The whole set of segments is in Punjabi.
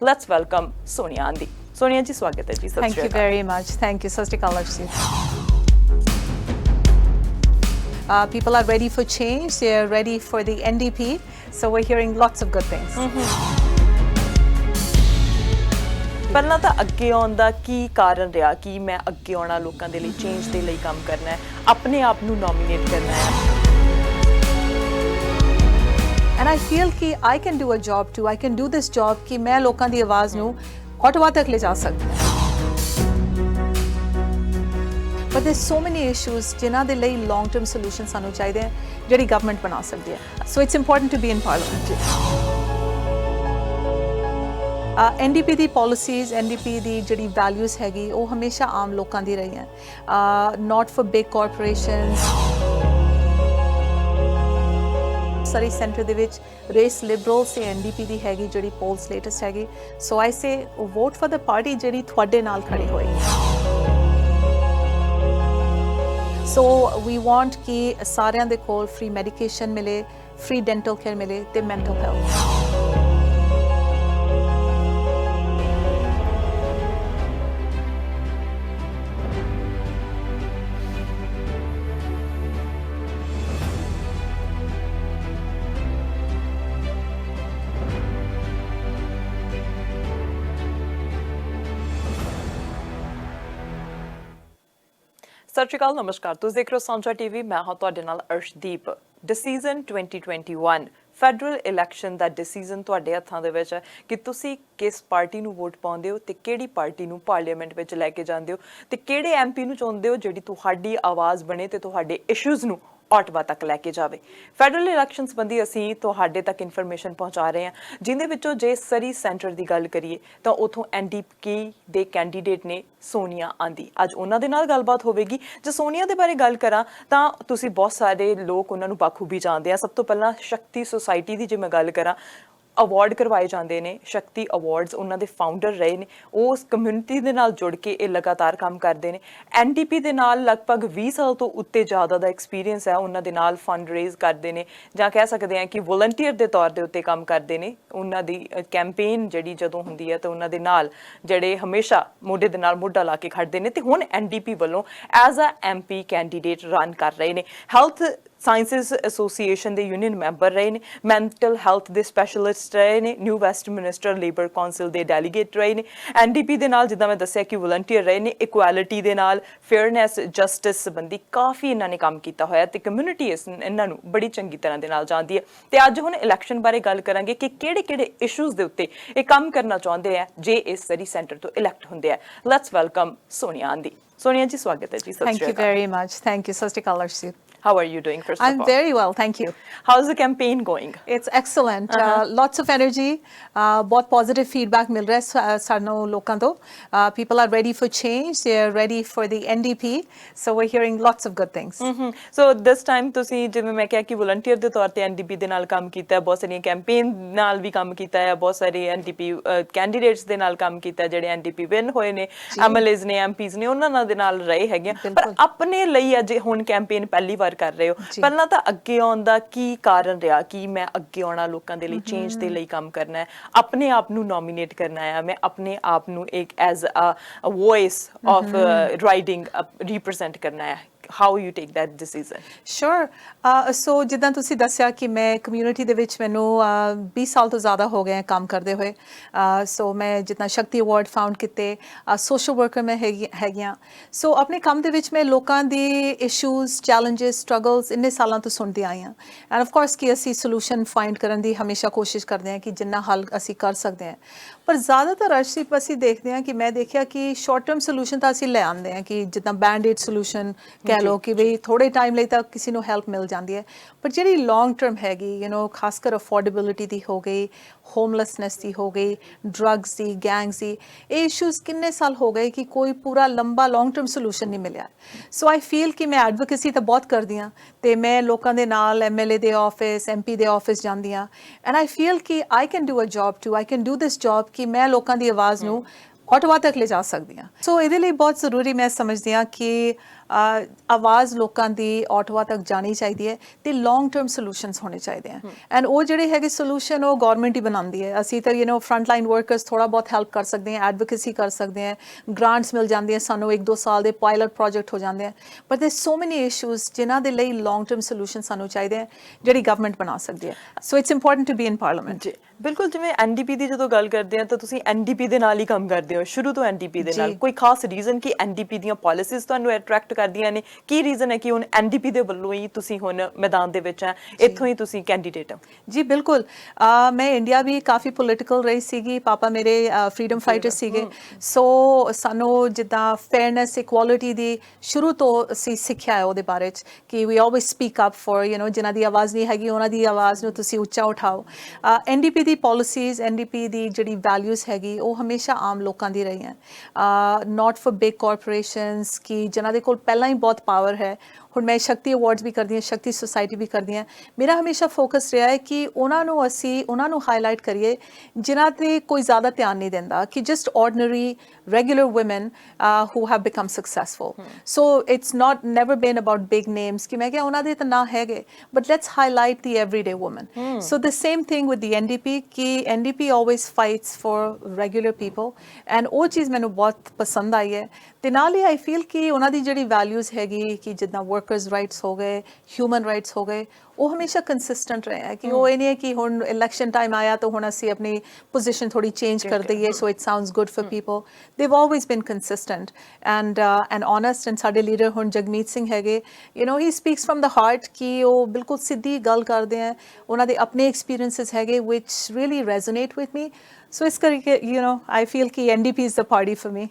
Let's welcome Sonia Andhi. Sonia ji, स्वागत है जी. Thank you very much. Thank you. Sat Shri Akal Arshdeep. People are ready for change. They are ready for the NDP. So we're hearing lots of good things. ਪਹਿਲਾਂ ਤਾਂ ਅੱਗੇ ਆਉਣ ਦਾ ਕੀ ਕਾਰਨ ਰਿਹਾ ਕਿ ਮੈਂ ਅੱਗੇ ਆਉਣਾ ਲੋਕਾਂ ਦੇ ਲਈ ਚੇਂਜ ਦੇ ਲਈ ਕੰਮ ਕਰਨਾ ਹੈ, ਆਪਣੇ ਆਪ ਨੂੰ ਨੋਮੀਨੇਟ ਕਰਨਾ ਹੈ. And I feel कि I can do a job too. I can do this job कि मैं लोਕਾਂ ਦੀ आवाज़ ਨੂੰ ऑटोवा तक ले जा सकती ਹਾਂ. But there's so many issues ਜਿਨ੍ਹਾਂ ਦੇ ਲਈ long term solution ਸਾਨੂੰ ਚਾਹੀਦੇ ਹੈ ਜਿਹੜੀ government ਬਣਾ ਸਕਦੀ ਹੈ. So it's important to be in parliament. NDP the policies, NDP ਦੀ ਜਿਹੜੀ values ਹੈਗੀ ਉਹ ਹਮੇਸ਼ਾ ਆਮ ਲੋਕਾਂ ਦੀ ਰਹੀ ਹੈ. Not for big corporations. Surrey Centre ਦੇ ਵਿੱਚ ਰੇਸ ਲਿਬਰਲ ਤੇ NDP ਦੀ ਹੈਗੀ ਜਿਹੜੀ ਪੋਲਸ ਲੇਟੈਸਟ ਹੈਗੀ. ਸੋ I say vote for the party ਜਿਹੜੀ ਤੁਹਾਡੇ ਨਾਲ ਖੜੀ ਹੋਈ. ਸੋ ਵੀ ਵਾਂਟ ਕਿ ਸਾਰਿਆਂ ਦੇ ਕੋਲ ਫ੍ਰੀ ਮੈਡੀਕੇਸ਼ਨ ਮਿਲੇ, ਫ੍ਰੀ ਡੈਂਟਲ ਕੇਅਰ ਮਿਲੇ ਤੇ ਮੈਂਟਲ ਹੈਲਥ. ਸਤਿ ਸ਼੍ਰੀ ਅਕਾਲ, ਨਮਸਕਾਰ. ਤੁਸੀਂ ਦੇਖ ਰਹੇ ਹੋ ਸਾਂਝਾ ਟੀਵੀ. ਮੈਂ ਹਾਂ ਤੁਹਾਡੇ ਨਾਲ ਅਰਸ਼ਦੀਪ. ਡਿਸੀਜਨ 2021 ਫੈਡਰਲ ਇਲੈਕਸ਼ਨ ਦਾ ਡਿਸੀਜਨ ਤੁਹਾਡੇ ਹੱਥਾਂ ਦੇ ਵਿੱਚ ਹੈ ਕਿ ਤੁਸੀਂ ਕਿਸ ਪਾਰਟੀ ਨੂੰ ਵੋਟ ਪਾਉਂਦੇ ਹੋ ਤੇ ਕਿਹੜੀ ਪਾਰਟੀ ਨੂੰ ਪਾਰਲੀਮੈਂਟ ਵਿੱਚ ਲੈ ਕੇ ਜਾਂਦੇ ਹੋ ਤੇ ਕਿਹੜੇ ਐਮਪੀ ਨੂੰ ਚੁਣਦੇ ਹੋ ਜਿਹੜੀ ਤੁਹਾਡੀ ਆਵਾਜ਼ ਬਣੇ ਤੇ ਤੁਹਾਡੇ ਇਸ਼ੂਜ਼ ਨੂੰ ऑटवा तक लैके जाए. फैडरल इलैक्शन संबंधी असीं तुहाडे तक इन्फॉर्मेशन पहुँचा रहे हैं, जिंदे विचों जे सरी सेंटर की गल करिए तो उतों NDP के कैंडीडेट ने सोनिया आंधी. अज उन्हां दे नाल गलबात होवेगी. जे सोनिया दे बारे गल करां तां तुसीं बहुत सारे लोग उन्हां नूं बखूबी जाणदे आ. सब तो पहलां शक्ति सोसाइटी की जे मैं गल करां, अवार्ड करवाए जाते हैं. शक्ति अवार्ड्स उन्होंने फाउंडर रहे हैं, उस कम्यूनिटी के नाल जुड़ के ये लगातार काम करते हैं. NDP के नाल लगभग 20 साल तो उत्ते ज़्यादा का एक्सपीरियंस है. उन्होंने नाल फंड रेज करते हैं जां कह सकते हैं कि वॉलंटियर के तौर के उत्ते काम करते हैं. उन्होंने कैंपेन जी जदों हुंदी है तो उन्होंने नाल जड़े हमेशा मोढे दे नाल मोढा ला के खड़ते हैं तो हुण NDP वालों as a MP candidate run कर रहे हैं. हैल्थ साइंसिस एसोसीएशन के यूनियन मैंबर रहे हैं, मैंटल हैल्थ के स्पैशलिस्ट रहे हैं, न्यू वैस्टमिनिस्टर लेबर कौंसल के डेलीगेट रहे हैं. NDP के नाल जिद्दां मैं दस्सिया कि वॉलंटियर रहे हैं. इक्वैलिटी के नाल फेयरनैस जस्टिस संबंधी काफ़ी इन्होंने काम किया होया ते कम्यूनिटी इन्हां नूं बड़ी चंगी तरह दे नाल जाणदी है. ते अज हुण इलैक्शन बारे गल करांगे कि किहड़े-किहड़े इशूज़ दे उत्ते ये काम करना चाहुंदे हैं जे इस सरी सेंटर तो इलैक्ट हुंदे हैं. लेट्स वेलकम सोनिया आंधी. सोनिया जी, स्वागत है जी. Thank you very much. Thank you. Sat Shri Akal Arshdeep. How are you doing, first of all? I'm very well, thank you. How's the campaign going? It's excellent. Lots of energy. बहुत positive feedback मिल रहा है सानों लोगों तो. People are ready for change. They are ready for the NDP. So we're hearing lots of good things. So this time ਤੁਸੀਂ ਜਿਵੇਂ ਮੈਂ ਕਿਹਾ ਕਿ ਵਲੰਟੀਅਰ ਦੇ ਤੌਰ ਤੇ NDP ਦੇ ਨਾਲ ਕੰਮ ਕੀਤਾ ਹੈ, ਬਹੁਤ ਸਾਰੀਆਂ ਕੈਂਪੇਨ ਨਾਲ ਵੀ ਕੰਮ ਕੀਤਾ ਹੈ, ਬਹੁਤ ਸਾਰੇ NDP ਕੈਂਡੀਡੇਟਸ ਦੇ ਨਾਲ ਕੰਮ ਕੀਤਾ ਹੈ ਜਿਹੜੇ NDP ਵਿਨ ਹੋਏ ਨੇ, MLAs ਨੇ, MPs ਨੇ, ਉਹਨਾਂ ਦੇ ਨਾਲ ਰਹੇ ਹੈਗੇ. ਪਰ ਆਪਣੇ ਲਈ ਅੱਜ ਹੁਣ ਕੈਂਪੇਨ ਪਹਿਲੀ ਵਾਰ ਕਰ ਰਹੇ ਹੋ. ਪਹਿਲਾਂ ਤਾਂ ਅੱਗੇ ਆਉਣ ਦਾ ਕੀ ਕਾਰਨ ਰਿਹਾ ਕਿ ਮੈਂ ਅੱਗੇ ਆਉਣਾ ਲੋਕਾਂ ਦੇ ਲਈ ਚੇਂਜ ਦੇ ਲਈ ਕੰਮ ਕਰਨਾ ਹੈ, ਆਪਣੇ ਆਪ ਨੂੰ ਨੋਮੀਨੇਟ ਕਰਨਾ ਹੈ, ਮੈਂ ਆਪਣੇ ਆਪ ਨੂੰ ਇੱਕ as a voice of riding represent ਕਰਨਾ ਹੈ. How you take that decision? Sure. So ਜਿੱਦਾਂ ਤੁਸੀਂ ਦੱਸਿਆ ਕਿ ਮੈਂ ਕਮਿਊਨਿਟੀ ਦੇ ਵਿੱਚ ਮੈਨੂੰ 20 ਸਾਲ ਤੋਂ ਜ਼ਿਆਦਾ ਹੋ ਗਏ ਕੰਮ ਕਰਦੇ ਹੋਏ. ਸੋ ਮੈਂ ਜਿੱਦਾਂ ਸ਼ਕਤੀ ਅਵਾਰਡ ਫਾਊਂਡ ਕੀਤੇ, ਸੋਸ਼ਲ ਵਰਕਰ ਮੈਂ ਹੈਗੀਆਂ. ਸੋ ਆਪਣੇ ਕੰਮ ਦੇ ਵਿੱਚ ਮੈਂ ਲੋਕਾਂ ਦੇ ਇਸ਼ੂਜ਼, ਚੈਲੰਜਸ, ਸਟਰਗਲਸ ਇੰਨੇ ਸਾਲਾਂ ਤੋਂ ਸੁਣਦੀ ਆਈ ਹਾਂ. ਐਂਡ ਆਫ ਕੋਰਸ ਕਿ ਅਸੀਂ ਸੋਲੂਸ਼ਨ ਫਾਈਂਡ ਕਰਨ ਦੀ ਹਮੇਸ਼ਾ ਕੋਸ਼ਿਸ਼ ਕਰਦੇ ਹਾਂ ਕਿ ਜਿੰਨਾ ਹੱਲ ਅਸੀਂ ਕਰ ਸਕਦੇ ਹਾਂ. ਪਰ ਜ਼ਿਆਦਾਤਰ ਅਰਸ਼ਦੀਪ ਅਸੀਂ ਦੇਖਦੇ ਹਾਂ ਕਿ ਮੈਂ ਦੇਖਿਆ ਕਿ ਸ਼ਾਰਟ ਟਰਮ ਸੋਲੂਸ਼ਨ ਤਾਂ ਅਸੀਂ ਲੈ ਆਉਂਦੇ ਹਾਂ ਕਿ ਜਿੱਦਾਂ ਬੈਂਡ ਏਡ ਸੋਲੂਸ਼ਨ ਕਹਿ ਲਓ ਕਿ ਬਈ ਥੋੜੇ ਟਾਈਮ ਲਈ ਤਾਂ ਕਿਸੇ ਨੂੰ ਹੈਲਪ ਮਿਲ ਜਾਂਦੀ ਹੈ. ਪਰ ਜਿਹੜੀ ਲੌਂਗ ਟਰਮ ਹੈਗੀ ਖਾਸ ਕਰ ਅਫੋਰਡੇਬਿਲਿਟੀ ਦੀ ਹੋ ਗਈ, ਹੋਮਲੈਸਨੈਸ ਦੀ ਹੋ ਗਈ, ਡਰੱਗਸ ਦੀ, ਗੈਂਗਸ ਦੀ, ਇਹ ਇਸ਼ੂਜ਼ ਕਿੰਨੇ ਸਾਲ ਹੋ ਗਏ ਕਿ ਕੋਈ ਪੂਰਾ ਲੰਬਾ ਲੌਂਗ ਟਰਮ ਸੋਲੂਸ਼ਨ ਨਹੀਂ ਮਿਲਿਆ. ਸੋ ਆਈ ਫੀਲ ਕਿ ਮੈਂ ਐਡਵੋਕੇਸੀ ਤਾਂ ਬਹੁਤ ਕਰਦੀ ਹਾਂ ਅਤੇ ਮੈਂ ਲੋਕਾਂ ਦੇ ਨਾਲ MLA ਦੇ ਆਫਿਸ, MP ਦੇ ਆਫਿਸ ਜਾਂਦੀ ਹਾਂ. ਐਂਡ ਆਈ ਫੀਲ ਕਿ I can do a job too, I can do this job ਕਿ ਮੈਂ ਲੋਕਾਂ ਦੀ ਆਵਾਜ਼ ਨੂੰ ऑटोवा तक ले जा सकती हैं. सो ये बहुत ज़रूरी मैं समझती हाँ कि ਆਵਾਜ਼ ਲੋਕਾਂ ਦੀ ਆਟਵਾ ਤੱਕ ਜਾਣੀ ਚਾਹੀਦੀ ਹੈ ਤੇ ਲੌਂਗ ਟਰਮ ਸੋਲੂਸ਼ਨਸ ਹੋਣੇ ਚਾਹੀਦੇ ਹਨ ਐਂਡ ਉਹ ਜਿਹੜੇ ਹੈਗੇ ਸੋਲੂਸ਼ਨ ਉਹ ਗਵਰਨਮੈਂਟ ਹੀ ਬਣਾਉਂਦੀ ਹੈ ਅਸੀਂ ਤਾਂ ਫਰੰਟ ਲਾਈਨ ਵਰਕਰਸ ਥੋੜਾ ਬਹੁਤ ਹੈਲਪ ਕਰ ਸਕਦੇ ਹਾਂ ਐਡਵੋਕੇਸੀ ਕਰ ਸਕਦੇ ਹਾਂ ਗ੍ਰਾਂਟਸ ਮਿਲ ਜਾਂਦੀਆਂ ਸਾਨੂੰ 1-2 ਸਾਲ ਦੇ ਪਾਇਲਟ ਪ੍ਰੋਜੈਕਟ ਹੋ ਜਾਂਦੇ ਆ ਬਟ ਦੇਰ ਸੋ ਮੈਨੀ ਇਸ਼ੂਜ਼ ਜਿਨ੍ਹਾਂ ਦੇ ਲਈ ਲੌਂਗ ਟਰਮ ਸੋਲੂਸ਼ਨ ਸਾਨੂੰ ਚਾਹੀਦੇ ਆ ਜਿਹੜੀ ਗਵਰਨਮੈਂਟ ਬਣਾ ਸਕਦੀ ਹੈ so it's important to be in parliament ਜੀ ਬਿਲਕੁਲ ਜਿਵੇਂ ਐਨਡੀਪੀ ਦੀ ਜਦੋਂ ਗੱਲ ਕਰਦੇ ਆ ਤਾਂ ਤੁਸੀਂ ਐਨਡੀਪੀ ਦੇ ਨਾਲ ਹੀ ਕੰਮ ਕਰਦੇ ਹੋ ਸ਼ੁਰੂ ਤੋਂ ਐਨਡੀਪੀ ਦੇ ਨਾਲ ਕੋਈ ਖਾਸ ਰੀਜ਼ਨ ਕਿ ਐਨਡੀਪੀ ਦੀਆਂ ਪਾਲਿਸੀਜ਼ ਤੁਹਾਨੂੰ ਅਟਰੈਕਟ ਕਰਦੀਆਂ ਨੇ ਕੀ ਰੀਜ਼ਨ ਹੈ ਕਿ ਹੁਣ ਐਨਡੀਪੀ ਦੇ ਵੱਲੋਂ ਹੀ ਤੁਸੀਂ ਹੁਣ ਮੈਦਾਨ ਦੇ ਵਿੱਚ ਆ ਇੱਥੋਂ ਹੀ ਤੁਸੀਂ ਕੈਂਡੀਡੇਟ ਹੋ ਜੀ ਬਿਲਕੁਲ ਮੈਂ ਇੰਡੀਆ ਵੀ ਕਾਫੀ ਪੋਲੀਟੀਕਲ ਰਹੀ ਸੀਗੀ ਪਾਪਾ ਮੇਰੇ ਫਰੀडम ਫਾਈਟਰ ਸੀਗੇ ਸੋ ਸਾਨੂੰ ਜਿੱਦਾਂ ਫੇਅਰਨੈਸ ਇਕੁਐਲਿਟੀ ਦੀ ਸ਼ੁਰੂ ਤੋਂ ਅਸੀਂ ਸਿੱਖਿਆ ਹੈ ਉਹਦੇ ਬਾਰੇ 'ਚ ਕਿ ਵੀ ਆਲਵੇਜ਼ ਸਪੀਕ ਅਪ ਫॉर ਜਿਨ੍ਹਾਂ ਦੀ ਆਵਾਜ਼ ਨਹੀਂ ਹੈਗੀ ਉਹਨਾਂ ਦੀ ਆਵਾਜ਼ ਨੂੰ ਤੁਸੀਂ ਉੱਚਾ ਉਠਾਓ ਐਨਡੀਪੀ ਦੀ ਪਾਲਿਸੀਜ਼ ਐਨਡੀਪੀ ਦੀ ਜਿਹੜੀ ਵੈਲਿਊਜ਼ ਹੈਗੀ ਉਹ ਹਮੇਸ਼ਾ ਆਮ ਲੋਕਾਂ ਦੀ ਰਹੀ ਹੈ ਨਾਟ ਫॉर ਬਿਗ ਕਾਰਪੋਰੇਸ਼ਨਸ ਕਿ ਜਿਨ੍ਹਾਂ ਦੇ ਕੋਲ ਪਹਿਲਾਂ ਹੀ ਬਹੁਤ ਪਾਵਰ ਹੈ ਹੁਣ ਮੈਂ ਸ਼ਕਤੀ ਅਵਾਰਡਸ ਵੀ ਕਰਦੀ ਹਾਂ ਸ਼ਕਤੀ ਸੁਸਾਇਟੀ ਵੀ ਕਰਦੀ ਹਾਂ ਮੇਰਾ ਹਮੇਸ਼ਾ ਫੋਕਸ ਰਿਹਾ ਹੈ ਕਿ ਉਹਨਾਂ ਨੂੰ ਹਾਈਲਾਈਟ ਕਰੀਏ ਜਿਨ੍ਹਾਂ 'ਤੇ ਕੋਈ ਜ਼ਿਆਦਾ ਧਿਆਨ ਨਹੀਂ ਦਿੰਦਾ ਕਿ just ordinary regular women who have become successful. So it's never been about big names ਕਿ ਮੈਂ ਕਿਹਾ ਉਹਨਾਂ ਦੇ ਤਾਂ ਨਾ ਹੈਗੇ but let's highlight the everyday woman. So the same thing with the NDP ਕਿ NDP always fights for regular people and ਉਹ ਚੀਜ਼ ਮੈਨੂੰ ਬਹੁਤ ਪਸੰਦ ਆਈ ਹੈ ਤੇ ਨਾਲ ਹੀ I feel ਕਿ ਉਹਨਾਂ ਦੀ ਜਿਹੜੀ values ਹੈਗੀ ਕਿ ਜਿੱਦਾਂ workers rights ਹੋ ਗਏ human rights ਹੋ ਗਏ ਉਹ ਹਮੇਸ਼ਾ ਕੰਸਿਸਟੈਂਟ ਰਿਹਾ ਹੈ ਕਿ ਉਹ ਇਹ ਨਹੀਂ ਹੈ ਕਿ ਹੁਣ ਇਲੈਕਸ਼ਨ ਟਾਈਮ ਆਇਆ ਤਾਂ ਹੁਣ ਅਸੀਂ ਆਪਣੀ ਪੋਜੀਸ਼ਨ ਥੋੜੀ ਚੇਂਜ ਕਰ ਦਈਏ so it sounds good for people they've always been consistent and honest and ਸਾਡੇ ਲੀਡਰ ਹੁਣ ਜਗਮੀਤ ਸਿੰਘ ਹੈਗੇ he speaks from the heart ਕਿ ਉਹ ਬਿਲਕੁਲ ਸਿੱਧੀ ਗੱਲ ਕਰਦੇ ਆ ਉਹਨਾਂ ਦੇ ਆਪਣੇ ਐਕਸਪੀਰੀਐਂਸਸ ਹੈਗੇ which really resonate with me so ਇਸ ਕਰਕੇ I feel ਕਿ NDP is the party for me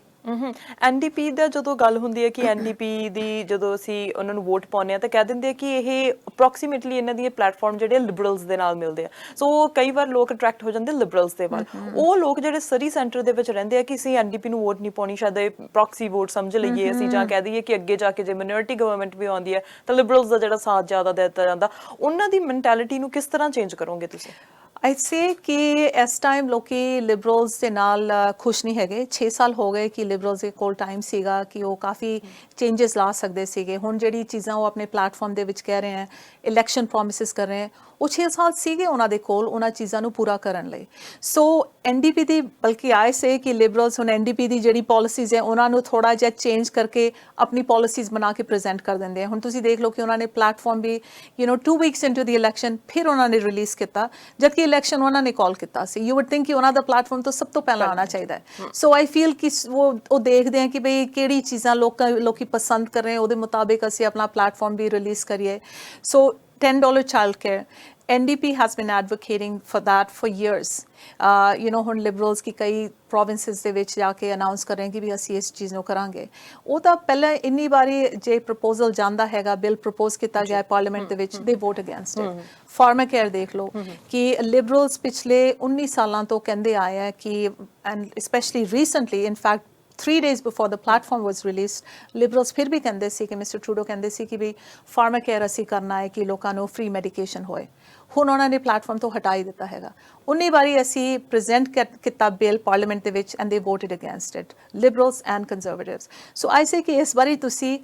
NDP ਦਾ ਜਦੋਂ ਗੱਲ ਹੁੰਦੀ ਹੈ ਕਿ ਐਨਡੀਪੀ ਦੀ ਜਦੋਂ ਅਸੀਂ ਉਹਨਾਂ ਨੂੰ ਵੋਟ ਪਾਉਂਦੇ ਆ ਤਾਂ ਕਹਿ ਦਿੰਦੇ ਆ ਕਿ ਇਹ ਅਪਰੋਕਸੀਮੇਟਲੀ ਇਹਨਾਂ ਦੀ ਪਲੇਟਫਾਰਮ ਜਿਹੜੇ ਲਿਬਰਲਸ ਦੇ ਨਾਲ ਮਿਲਦੇ ਆ ਸੋ ਕਈ ਵਾਰ ਲੋਕ ਅਟਰੈਕਟ ਹੋ ਜਾਂਦੇ ਲਿਬਰਲਸ ਦੇ ਵੱਲ ਉਹ ਲੋਕ ਜਿਹੜੇ ਸਰੀ ਸੈਂਟਰ ਦੇ ਵਿੱਚ ਰਹਿੰਦੇ ਆ ਕਿ ਅਸੀਂ ਐਨਡੀਪੀ ਨੂੰ ਵੋਟ ਨਹੀਂ ਪਾਉਣੀ ਸ਼ਾਇਦ ਇਹ ਪ੍ਰੋਕਸੀ ਵੋਟ ਸਮਝ ਲਈਏ ਅਸੀਂ ਜਾਂ ਕਹਿ ਦਈਏ ਕਿ ਅੱਗੇ ਜਾ ਕੇ ਜੇ ਮਾਈਨੋਰਿਟੀ ਗਵਰਨਮੈਂਟ ਵੀ ਆਉਂਦੀ ਹੈ ਤਾਂ ਲਿਬਰਲਸ ਦਾ ਜਿਹੜਾ ਸਾਥ ਜ਼ਿਆਦਾ ਦਿੱਤਾ ਜਾਂਦਾ ਉਹਨਾਂ ਦੀ ਮੈਂਟੈਲਿਟੀ ਨੂੰ ਕਿਸ ਤਰ੍ਹਾਂ ਚੇਂਜ ਕਰੋਗੇ ਤੁਸੀਂ I'd say ਕਿ ਇਸ ਟਾਈਮ ਲੋਕੀ ਲਿਬਰਲਸ ਦੇ ਨਾਲ ਖੁਸ਼ ਨਹੀਂ ਹੈਗੇ 6 ਸਾਲ ਹੋ ਗਏ ਕਿ ਲਿਬਰਲਸ ਦੇ ਕੋਲ ਟਾਈਮ ਸੀਗਾ ਕਿ ਉਹ ਕਾਫੀ ਚੇਂਜਸ ਲਾ ਸਕਦੇ ਸੀਗੇ ਹੁਣ ਜਿਹੜੀ ਚੀਜ਼ਾਂ ਉਹ ਆਪਣੇ ਪਲੇਟਫਾਰਮ ਦੇ ਵਿੱਚ ਕਹਿ ਰਹੇ ਹੈ ਇਲੈਕਸ਼ਨ ਪ੍ਰੋਮਿਸਿਸ ਕਰ ਰਹੇ ਹੈ ਉਹ 6 ਸਾਲ ਸੀਗੇ ਉਹਨਾਂ ਦੇ ਕੋਲ ਉਹਨਾਂ ਚੀਜ਼ਾਂ ਨੂੰ ਪੂਰਾ ਕਰਨ ਲਈ ਸੋ ਐਨਡੀਪੀ ਦੀ ਬਲਕਿ ਆਈ ਸੇ ਕਿ ਲਿਬਰਲਸ ਹੁਣ ਐਨਡੀਪੀ ਦੀ ਜਿਹੜੀ ਪਾਲਿਸੀਜ਼ ਹੈ ਉਹਨਾਂ ਨੂੰ ਥੋੜਾ ਜਿਹਾ ਚੇਂਜ ਕਰਕੇ ਆਪਣੀ ਪਾਲਿਸੀਜ਼ ਬਣਾ ਕੇ ਪ੍ਰੈਜ਼ੈਂਟ ਕਰ ਦਿੰਦੇ ਆ ਹੁਣ ਤੁਸੀਂ ਦੇਖ ਲਓ ਕਿ ਉਹਨਾਂ ਨੇ ਪਲੇਟਫਾਰਮ ਵੀ 2 ਵੀਕਸ ਇਨਟੂ ਦੀ ਇਲੈਕਸ਼ਨ ਫਿਰ ਉਹਨਾਂ ਨੇ ਰਿਲੀਜ਼ ਕੀਤਾ ਜਦਕਿ ਇਲੈਕਸ਼ਨ ਉਹਨਾਂ ਨੇ ਕਾਲ ਕੀਤਾ ਸੀ ਯੂ ਵੁੱਡ ਥਿੰਕ ਕਿ ਉਹਨਾਂ ਦਾ ਪਲੇਟਫਾਰਮ ਤੋਂ ਸਭ ਤੋਂ ਪਹਿਲਾਂ ਆਉਣਾ ਚਾਹੀਦਾ ਹੈ ਸੋ ਆਈ ਫੀਲ ਕਿ ਉਹ ਦੇਖਦੇ ਆ ਕਿ ਬਈ ਕਿਹੜੀ ਚੀਜ਼ਾਂ ਲੋਕੀ ਪਸੰਦ ਕਰ ਰਹੇ ਉਹਦੇ ਮੁਤਾਬਿਕ ਅਸੀਂ ਆਪਣਾ ਪਲੇਟਫਾਰਮ ਵੀ ਰਿਲੀਜ਼ ਕਰੀਏ ਸੋ $10 child care NDP has been advocating for that for years. ਹੁਣ ਲਿਬਰਲਸ ਕੀ ਕਈ ਪ੍ਰੋਵਿੰਸਸ ਦੇ ਵਿੱਚ ਜਾ ਕੇ ਅਨਾਉਂਸ ਕਰ ਰਹੇ ਕਿ ਵੀ ਅਸੀਂ ਇਸ ਚੀਜ਼ ਨੂੰ ਕਰਾਂਗੇ ਉਹ ਤਾਂ ਪਹਿਲਾਂ ਇੰਨੀ ਵਾਰੀ ਜੇ ਪ੍ਰਪੋਜ਼ਲ ਜਾਂਦਾ ਹੈਗਾ ਬਿੱਲ ਪ੍ਰਪੋਜ਼ ਕੀਤਾ ਗਿਆ ਪਾਰਲੀਮੈਂਟ ਦੇ ਵਿੱਚ ਦੇ vote against it farmer care ਦੇਖ ਲਓ ਕਿ ਲਿਬਰਲਸ ਪਿਛਲੇ 19 ਸਾਲਾਂ ਤੋਂ ਕਹਿੰਦੇ ਆਏ ਹੈ ਕਿ and specially recently in fact 3 days before the platform was released, liberals ਫਿਰ ਵੀ ਕਹਿੰਦੇ ਸੀ ਕਿ ਮਿਸਟਰ ਟਰੂਡੋ ਕਹਿੰਦੇ ਸੀ ਕਿ ਵੀ ਫਾਰਮਰ ਕੇਅਰ ਅਸੀਂ ਕਰਨਾ ਹੈ ਕਿ ਲੋਕਾਂ ਨੂੰ ਫ੍ਰੀ ਮੈਡੀਕੇਸ਼ਨ ਹੋਏ ਹੁਣ ਉਹਨਾਂ ਨੇ ਪਲੇਟਫਾਰਮ ਤੋਂ ਹਟਾ ਹੀ ਦਿੱਤਾ ਹੈਗਾ 19 ਵਾਰੀ ਅਸੀਂ ਪ੍ਰੈਜ਼ੈਂਟ ਕੀਤਾ ਬਿੱਲ ਪਾਰਲੀਮੈਂਟ ਦੇ ਵਿੱਚ and they voted against it Liberals and Conservatives so I say ਕਿ ਇਸ ਵਾਰੀ ਤੁਸੀਂ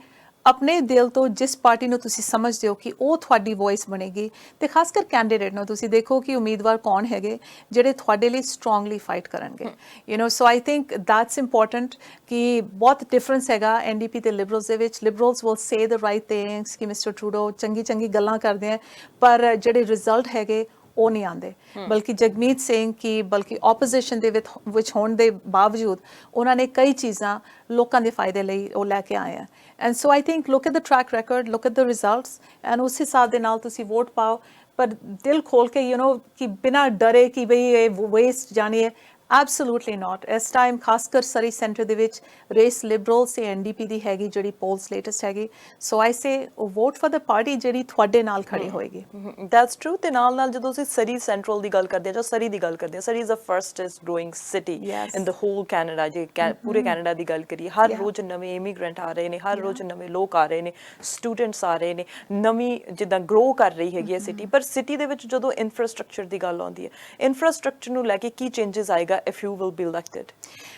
ਆਪਣੇ ਦਿਲ ਤੋਂ ਜਿਸ ਪਾਰਟੀ ਨੂੰ ਤੁਸੀਂ ਸਮਝਦੇ ਹੋ ਕਿ ਉਹ ਤੁਹਾਡੀ ਵੌਇਸ ਬਣੇਗੀ ਤੇ ਖਾਸ ਕਰ ਕੈਂਡੀਡੇਟ ਨੂੰ ਤੁਸੀਂ ਦੇਖੋ ਕਿ ਉਮੀਦਵਾਰ ਕੌਣ ਹੈਗੇ ਜਿਹੜੇ ਤੁਹਾਡੇ ਲਈ ਸਟਰੋਂਗਲੀ ਫਾਈਟ ਕਰਨਗੇ ਸੋ ਆਈ ਥਿੰਕ ਦੈਟਸ ਇੰਪੋਰਟੈਂਟ ਕਿ ਬਹੁਤ ਡਿਫਰੈਂਸ ਹੈਗਾ ਐਨਡੀਪੀ ਤੇ ਲਿਬਰਲਸ ਦੇ ਵਿੱਚ liberals will say the right things ਕਿ ਮਿਸਟਰ ਟਰੂਡੋ ਚੰਗੀ ਗੱਲਾਂ ਕਰਦੇ ਆ ਪਰ ਜਿਹੜੇ ਰਿਜ਼ਲਟ ਹੈਗੇ ਉਹ ਨਹੀਂ ਆਉਂਦੇ ਬਲਕਿ ਜਗਮੀਤ ਸਿੰਘ ਕੀ ਬਲਕਿ ਆਪੋਜੀਸ਼ਨ ਦੇ ਵਿੱਚ ਹੋਣ ਦੇ ਬਾਵਜੂਦ ਉਹਨਾਂ ਨੇ ਕਈ ਚੀਜ਼ਾਂ ਲੋਕਾਂ ਦੇ ਫਾਇਦੇ ਲਈ ਉਹ ਲੈ ਕੇ ਆਏ ਆ and so I think look at the track record look at the results and ਉਸ ਹਿਸਾਬ ਦੇ ਨਾਲ ਤੁਸੀਂ ਵੋਟ ਪਾਓ ਪਰ ਦਿਲ ਖੋਲ ਕੇ ਕਿ ਬਿਨਾਂ ਡਰੇ ਕਿ ਬਈ ਇਹ ਵੇਸਟ ਜਾਣੀ ਹੈ ਐਬਸੋਲੂਟਲੀ ਨਾਟ ਇਸ ਟਾਈਮ ਖਾਸ ਕਰ ਸਰੀ ਸੈਂਟਰ ਦੇ ਵਿੱਚ ਰੇਸ ਲਿਬਰਲਸ ਤੇ ਐਨਡੀਪੀ ਦੀ ਹੈਗੀ ਜਿਹੜੀ ਪੋਲਸ ਲੇਟੈਸਟ ਹੈਗੀ ਸੋ I say vote for the party ਜਿਹੜੀ ਤੁਹਾਡੇ ਨਾਲ ਖੜੀ ਹੋਏਗੀ ਦੈਟਸ ਟਰੂ ਤੇ ਨਾਲ ਜਦੋਂ ਅਸੀਂ ਸਰੀ ਸੈਂਟਰਲ ਦੀ ਗੱਲ ਕਰਦੇ ਹਾਂ ਜਾਂ ਸਰੀ ਦੀ ਗੱਲ ਕਰਦੇ ਹਾਂ Surrey is the fastest growing city in the whole Canada ਜੇ ਪੂਰੇ ਕੈਨੇਡਾ ਦੀ ਗੱਲ ਕਰੀਏ ਹਰ ਰੋਜ਼ ਨਵੇਂ ਇਮੀਗ੍ਰੈਂਟ ਆ ਰਹੇ ਨੇ ਹਰ ਰੋਜ਼ ਨਵੇਂ ਲੋਕ ਆ ਰਹੇ ਨੇ ਸਟੂਡੈਂਟਸ ਆ ਰਹੇ ਨੇ ਨਵੀਂ ਜਿੱਦਾਂ ਗਰੋ ਕਰ ਰਹੀ ਹੈਗੀ ਹੈ ਸਿਟੀ ਪਰ ਸਿਟੀ ਦੇ ਵਿੱਚ ਜਦੋਂ ਇਨਫਰਾਸਟ੍ਰਕਚਰ ਦੀ ਗੱਲ ਆਉਂਦੀ ਹੈ ਇਨਫਰਾਸਟ੍ਰਕਚਰ ਨੂੰ ਲੈ ਕੇ ਕੀ ਚੇਂਜਸ ਆਏਗਾ ਹੈ if you will be elected?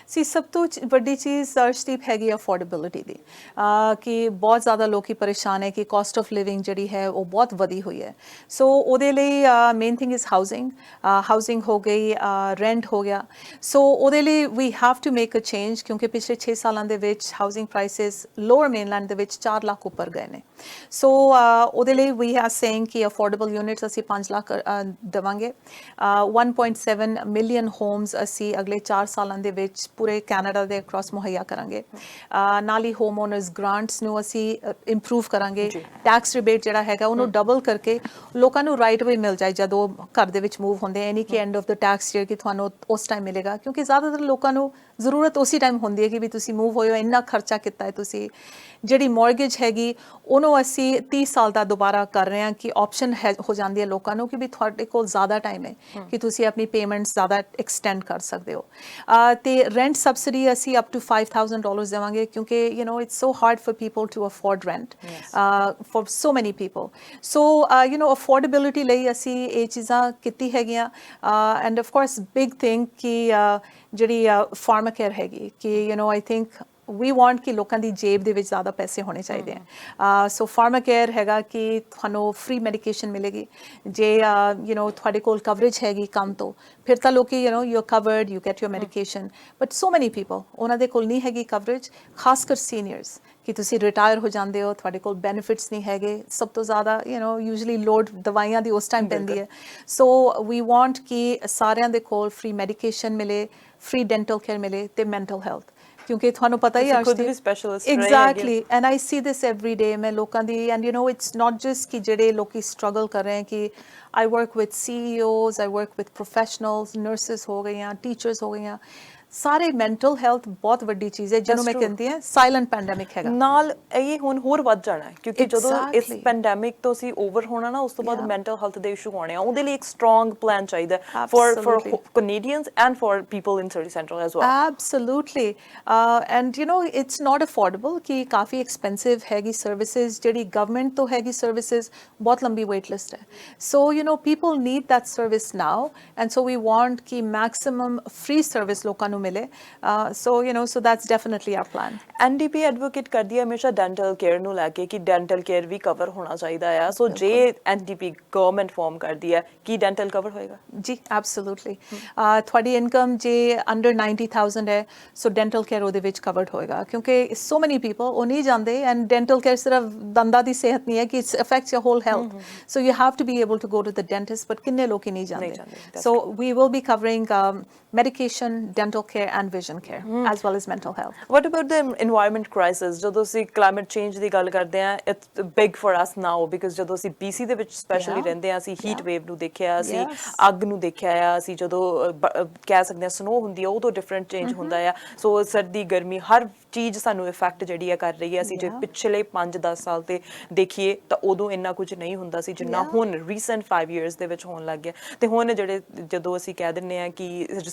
ਸੀ ਸਭ ਤੋਂ ਵੱਡੀ ਚੀਜ਼ ਅਰਸ਼ਦੀਪ ਹੈਗੀ ਅਫੋਰਡੇਬਿਲਿਟੀ ਦੀ ਕਿ ਬਹੁਤ ਜ਼ਿਆਦਾ ਲੋਕੀ ਪਰੇਸ਼ਾਨ ਹੈ ਕਿ ਕਾਸਟ ਆਫ ਲਿਵਿੰਗ ਜਿਹੜੀ ਹੈ ਉਹ ਬਹੁਤ ਵਧੀ ਹੋਈ ਹੈ ਸੋ ਉਹਦੇ ਲਈ ਮੇਨ ਥਿੰਗ ਇਜ਼ ਹਾਊਸਿੰਗ ਹੋ ਗਈ ਰੈਂਟ ਹੋ ਗਿਆ ਸੋ ਉਹਦੇ ਲਈ we have to make a change ਕਿਉਂਕਿ ਪਿਛਲੇ 6 ਸਾਲਾਂ ਦੇ ਵਿੱਚ ਹਾਊਸਿੰਗ ਪ੍ਰਾਈਸਿਸ ਲੋਅਰ ਮੇਨਲੈਂਡ ਦੇ ਵਿੱਚ 4 ਲੱਖ ਉੱਪਰ ਗਏ ਨੇ ਸੋ ਉਹਦੇ ਲਈ ਵੀ ਆਰ ਸੇਇੰਗ ਕਿ ਅਫੋਰਡੇਬਲ ਯੂਨਿਟਸ ਅਸੀਂ 5 ਲੱਖ ਦੇਵਾਂਗੇ 1.7 ਮਿਲੀਅਨ ਹੋਮਸ ਅਸੀਂ ਅਗਲੇ 4 ਸਾਲਾਂ ਦੇ ਵਿੱਚ ਪੂਰੇ ਕੈਨੇਡਾ ਦੇ ਅਕ੍ਰੋਸ ਮੁਹੱਈਆ ਕਰਾਂਗੇ ਨਾਲ ਹੀ ਹੋਮ ਓਨਰਸ ਗ੍ਰਾਂਟਸ ਨੂੰ ਅਸੀਂ ਇੰਪਰੂਵ ਕਰਾਂਗੇ ਟੈਕਸ ਰਿਬੇਟ ਜਿਹੜਾ ਹੈਗਾ ਉਹਨੂੰ ਡਬਲ ਕਰਕੇ ਲੋਕਾਂ ਨੂੰ ਰਾਈਟ ਵੇ ਮਿਲ ਜਾਏ ਜਦੋਂ ਘਰ ਦੇ ਵਿੱਚ ਮੂਵ ਹੁੰਦੇ ਐ ਨਹੀਂ ਕਿ end of the tax year ਕਿ ਤੁਹਾਨੂੰ ਉਸ ਟਾਈਮ ਮਿਲੇਗਾ ਕਿਉਂਕਿ ਜ਼ਿਆਦਾਤਰ ਲੋਕਾਂ ਨੂੰ ਜ਼ਰੂਰਤ ਉਸੇ ਟਾਈਮ ਹੁੰਦੀ ਹੈ ਕਿ ਵੀ ਤੁਸੀਂ ਮੂਵ ਹੋਏ ਹੋ ਇੰਨਾ ਖਰਚਾ ਕੀਤਾ ਹੈ ਤੁਸੀਂ ਜਿਹੜੀ ਮੌਰਗੇਜ ਹੈਗੀ ਉਹਨੂੰ ਅਸੀਂ 30 ਸਾਲ ਦਾ ਦੁਬਾਰਾ ਕਰ ਰਹੇ ਹਾਂ ਕਿ ਆਪਸ਼ਨ ਹੋ ਜਾਂਦੀ ਹੈ ਲੋਕਾਂ ਨੂੰ ਕਿ ਵੀ ਤੁਹਾਡੇ ਕੋਲ ਜ਼ਿਆਦਾ ਟਾਈਮ ਹੈ ਕਿ ਤੁਸੀਂ ਆਪਣੀ ਪੇਮੈਂਟਸ ਜ਼ਿਆਦਾ ਐਕਸਟੈਂਡ ਕਰ ਸਕਦੇ ਹੋ ਤੇ ਰੈਂਟ ਸਬਸਿਡੀ ਅਸੀਂ ਅਪ ਟੂ $5,000 ਦੇਵਾਂਗੇ ਕਿਉਂਕਿ you know it's so hard for people to afford rent for so many people so you know affordability ਲਈ ਅਸੀਂ ਇਹ ਚੀਜ਼ਾਂ ਕੀਤੀ ਹੈਗੀਆਂ and of course big thing ਕਿ ਜਿਹੜੀ ਫਾਰਮਾ ਕੇਅਰ ਹੈਗੀ ਕਿ you know I think we want ਕਿ ਲੋਕਾਂ ਦੀ ਜੇਬ ਦੇ ਵਿੱਚ ਜ਼ਿਆਦਾ ਪੈਸੇ ਹੋਣੇ ਚਾਹੀਦੇ ਆ ਸੋ ਫਾਰਮਾ ਕੇਅਰ ਹੈਗਾ ਕਿ ਤੁਹਾਨੂੰ ਫ੍ਰੀ ਮੈਡੀਕੇਸ਼ਨ ਮਿਲੇਗੀ ਜੇ ਯੂ نو ਤੁਹਾਡੇ ਕੋਲ ਕਵਰੇਜ ਹੈਗੀ ਕੰਮ ਤੋਂ ਫਿਰ ਤਾਂ ਲੋਕੀ you know you are covered you get your medication but so many people ਉਹਨਾਂ ਦੇ ਕੋਲ ਨਹੀਂ ਹੈਗੀ ਕਵਰੇਜ ਖਾਸ ਕਰ ਸੀਨੀਅਰਸ ਕਿ ਤੁਸੀਂ ਰਿਟਾਇਰ ਹੋ ਜਾਂਦੇ ਹੋ ਤੁਹਾਡੇ ਕੋਲ ਬੈਨੀਫਿਟਸ ਨਹੀਂ ਹੈਗੇ ਸਭ ਤੋਂ ਜ਼ਿਆਦਾ ਯੂ نو ਯੂਜੂਅਲੀ ਲੋਡ ਦਵਾਈਆਂ ਦੀ ਉਸ ਟਾਈਮ ਪੈਂਦੀ ਹੈ ਸੋ ਵੀ ਵਾਂਟ ਕਿ ਸਾਰਿਆਂ ਦੇ ਕੋਲ ਫ੍ਰੀ ਮੈਡੀਕੇਸ਼ਨ ਮਿਲੇ ਫ੍ਰੀ ਡੈਂਟਲ ਕੇਅਰ ਮਿਲੇ ਤੇ ਮੈਂਟਲ ਹੈਲਥ ਕਿਉਂਕਿ ਤੁਹਾਨੂੰ ਪਤਾ ਹੀ ਖੁਦ ਵੀ specialist exactly and I see this every day ਮੈਂ ਲੋਕਾਂ ਦੀ and you know it's not just ਕਿ ਜਿਹੜੇ ਲੋਕੀ ਸਟਰਗਲ ਕਰ ਰਹੇ ਹੈ ਕਿ I work with CEOs I work with professionals nurses ਹੋ ਗਈਆਂ ਟੀਚਰਸ ਹੋ ਗਈਆਂ ਸਾਰੇ ਮੈਂਟਲ ਹੈਲਥ ਬਹੁਤ ਵੱਡੀ ਚੀਜ਼ ਹੈ ਜਿਹਨੂੰ ਮੈਂ ਕਹਿੰਦੀ ਹਾਂ ਸਾਇਲੈਂਟ ਪੈਂਡੈਮਿਕ ਹੈਗਾ ਨਾਲ ਇਹ ਹੁਣ ਹੋਰ ਵੱਧ ਜਾਣਾ ਹੈ ਕਿਉਂਕਿ ਜਦੋਂ ਇਸ ਪੈਂਡੈਮਿਕ ਤੋਂ ਅਸੀਂ ਓਵਰ ਹੋਣਾ ਨਾ ਉਸ ਤੋਂ ਬਾਅਦ ਮੈਂਟਲ ਹੈਲਥ ਦੇ ਇਸ਼ੂ ਆਉਣੇ ਆ ਉਹਦੇ ਲਈ ਇੱਕ ਸਟਰੋਂਗ ਪਲਾਨ ਚਾਹੀਦਾ for Canadians and for people in city central as well absolutely and you know it's not affordable ਕਿ ਕਾਫੀ ਐਕਸਪੈਂਸਿਵ ਹੈਗੀ ਸਰਵਿਸਿਜ਼ ਜਿਹੜੀ ਗਵਰਨਮੈਂਟ ਤੋਂ ਹੈਗੀ ਸਰਵਿਸਿਜ਼ ਬਹੁਤ ਲੰਬੀ ਵੇਟ ਲਿਸਟ ਹੈ so you know people need that service now and so we want ਕਿ ਮੈਕਸਿਮਮ ਫ੍ਰੀ ਸਰਵਿਸ ਲੋਕਾਂ ਨੂੰ ਮਿਲੇ so you know so that's definitely our plan NDP advocate ਕਰਦੀ ਹੈ ਹਮੇਸ਼ਾ ਡੈਂਟਲ ਕੇਅਰ ਨੂੰ ਲੈ ਕੇ ਕਿ ਡੈਂਟਲ ਕੇਅਰ ਵੀ ਕਵਰ ਹੋਣਾ ਚਾਹੀਦਾ ਆ ਸੋ ਜੇ NDP ਗਵਰਨਮੈਂਟ ਫਾਰਮ ਕਰਦੀ ਹੈ ਕੀ ਡੈਂਟਲ ਕਵਰ ਹੋਏਗਾ ਜੀ ਐਬਸੋਲੂਟਲੀ ਤੁਹਾਡੀ ਇਨਕਮ ਜੇ ਅੰਡਰ 90,000 ਹੈ ਸੋ ਡੈਂਟਲ ਕੇਅਰ ਉਹਦੇ ਵਿੱਚ ਕਵਰਡ ਹੋਏਗਾ ਕਿਉਂਕਿ ਸੋ ਮੈਨੀ ਪੀਪਲ ਉਹ ਨਹੀਂ ਜਾਂਦੇ ਐਂਡ ਡੈਂਟਲ ਕੇਅਰ ਸਿਰਫ ਦੰਦਾਂ ਦੀ ਸਿਹਤ ਨਹੀਂ ਹੈ ਕਿ it's affects your whole health so you have to be able to go to the dentist but ਕਿੰਨੇ ਲੋਕੀ ਨਹੀਂ ਜਾਂਦੇ so we will be covering medication, dental care and vision care as well as mental health. What about the environment crisis? ਜਦੋਂ ਅਸੀਂ climate change ਦੀ ਗੱਲ ਕਰਦੇ ਹਾਂ it's big for us now because ਜਦੋਂ ਅਸੀਂ BC ਦੇ ਵਿੱਚ ਸਪੈਸ਼ਲੀ ਰਹਿੰਦੇ ਹਾਂ ਅਸੀਂ heat wave ਨੂੰ ਦੇਖਿਆ ਅਸੀਂ ਅੱਗ ਨੂੰ ਦੇਖਿਆ ਆ ਅਸੀਂ ਜਦੋਂ ਕਹਿ ਸਕਦੇ ਹਾਂ ਸਨੋ ਹੁੰਦੀ ਆ ਉਦੋਂ ਡਿਫਰੈਂਟ ਚੇਂਜ ਹੁੰਦਾ ਆ ਸੋ ਸਰਦੀ ਗਰਮੀ ਹਰ ਚੀਜ਼ ਸਾਨੂੰ ਇਫੈਕਟ ਜਿਹੜੀ ਆ ਕਰ ਰਹੀ ਹੈ ਅਸੀਂ ਜੇ ਪਿਛਲੇ 5-10 ਸਾਲ ਤੇ ਦੇਖੀਏ ਤਾਂ ਉਦੋਂ ਇੰਨਾ ਕੁਝ ਨਹੀਂ ਹੁੰਦਾ ਸੀ ਜਿੰਨਾ ਹੁਣ ਰੀਸੈਂਟ 5 ਇਅਰਸ ਦੇ ਵਿੱਚ ਹੋਣ ਲੱਗ ਗਿਆ ਤੇ ਹੁਣ ਜਿਹੜੇ ਜਦੋਂ ਅਸੀਂ ਕਹਿ ਦਿੰਦੇ ਆ ਕਿ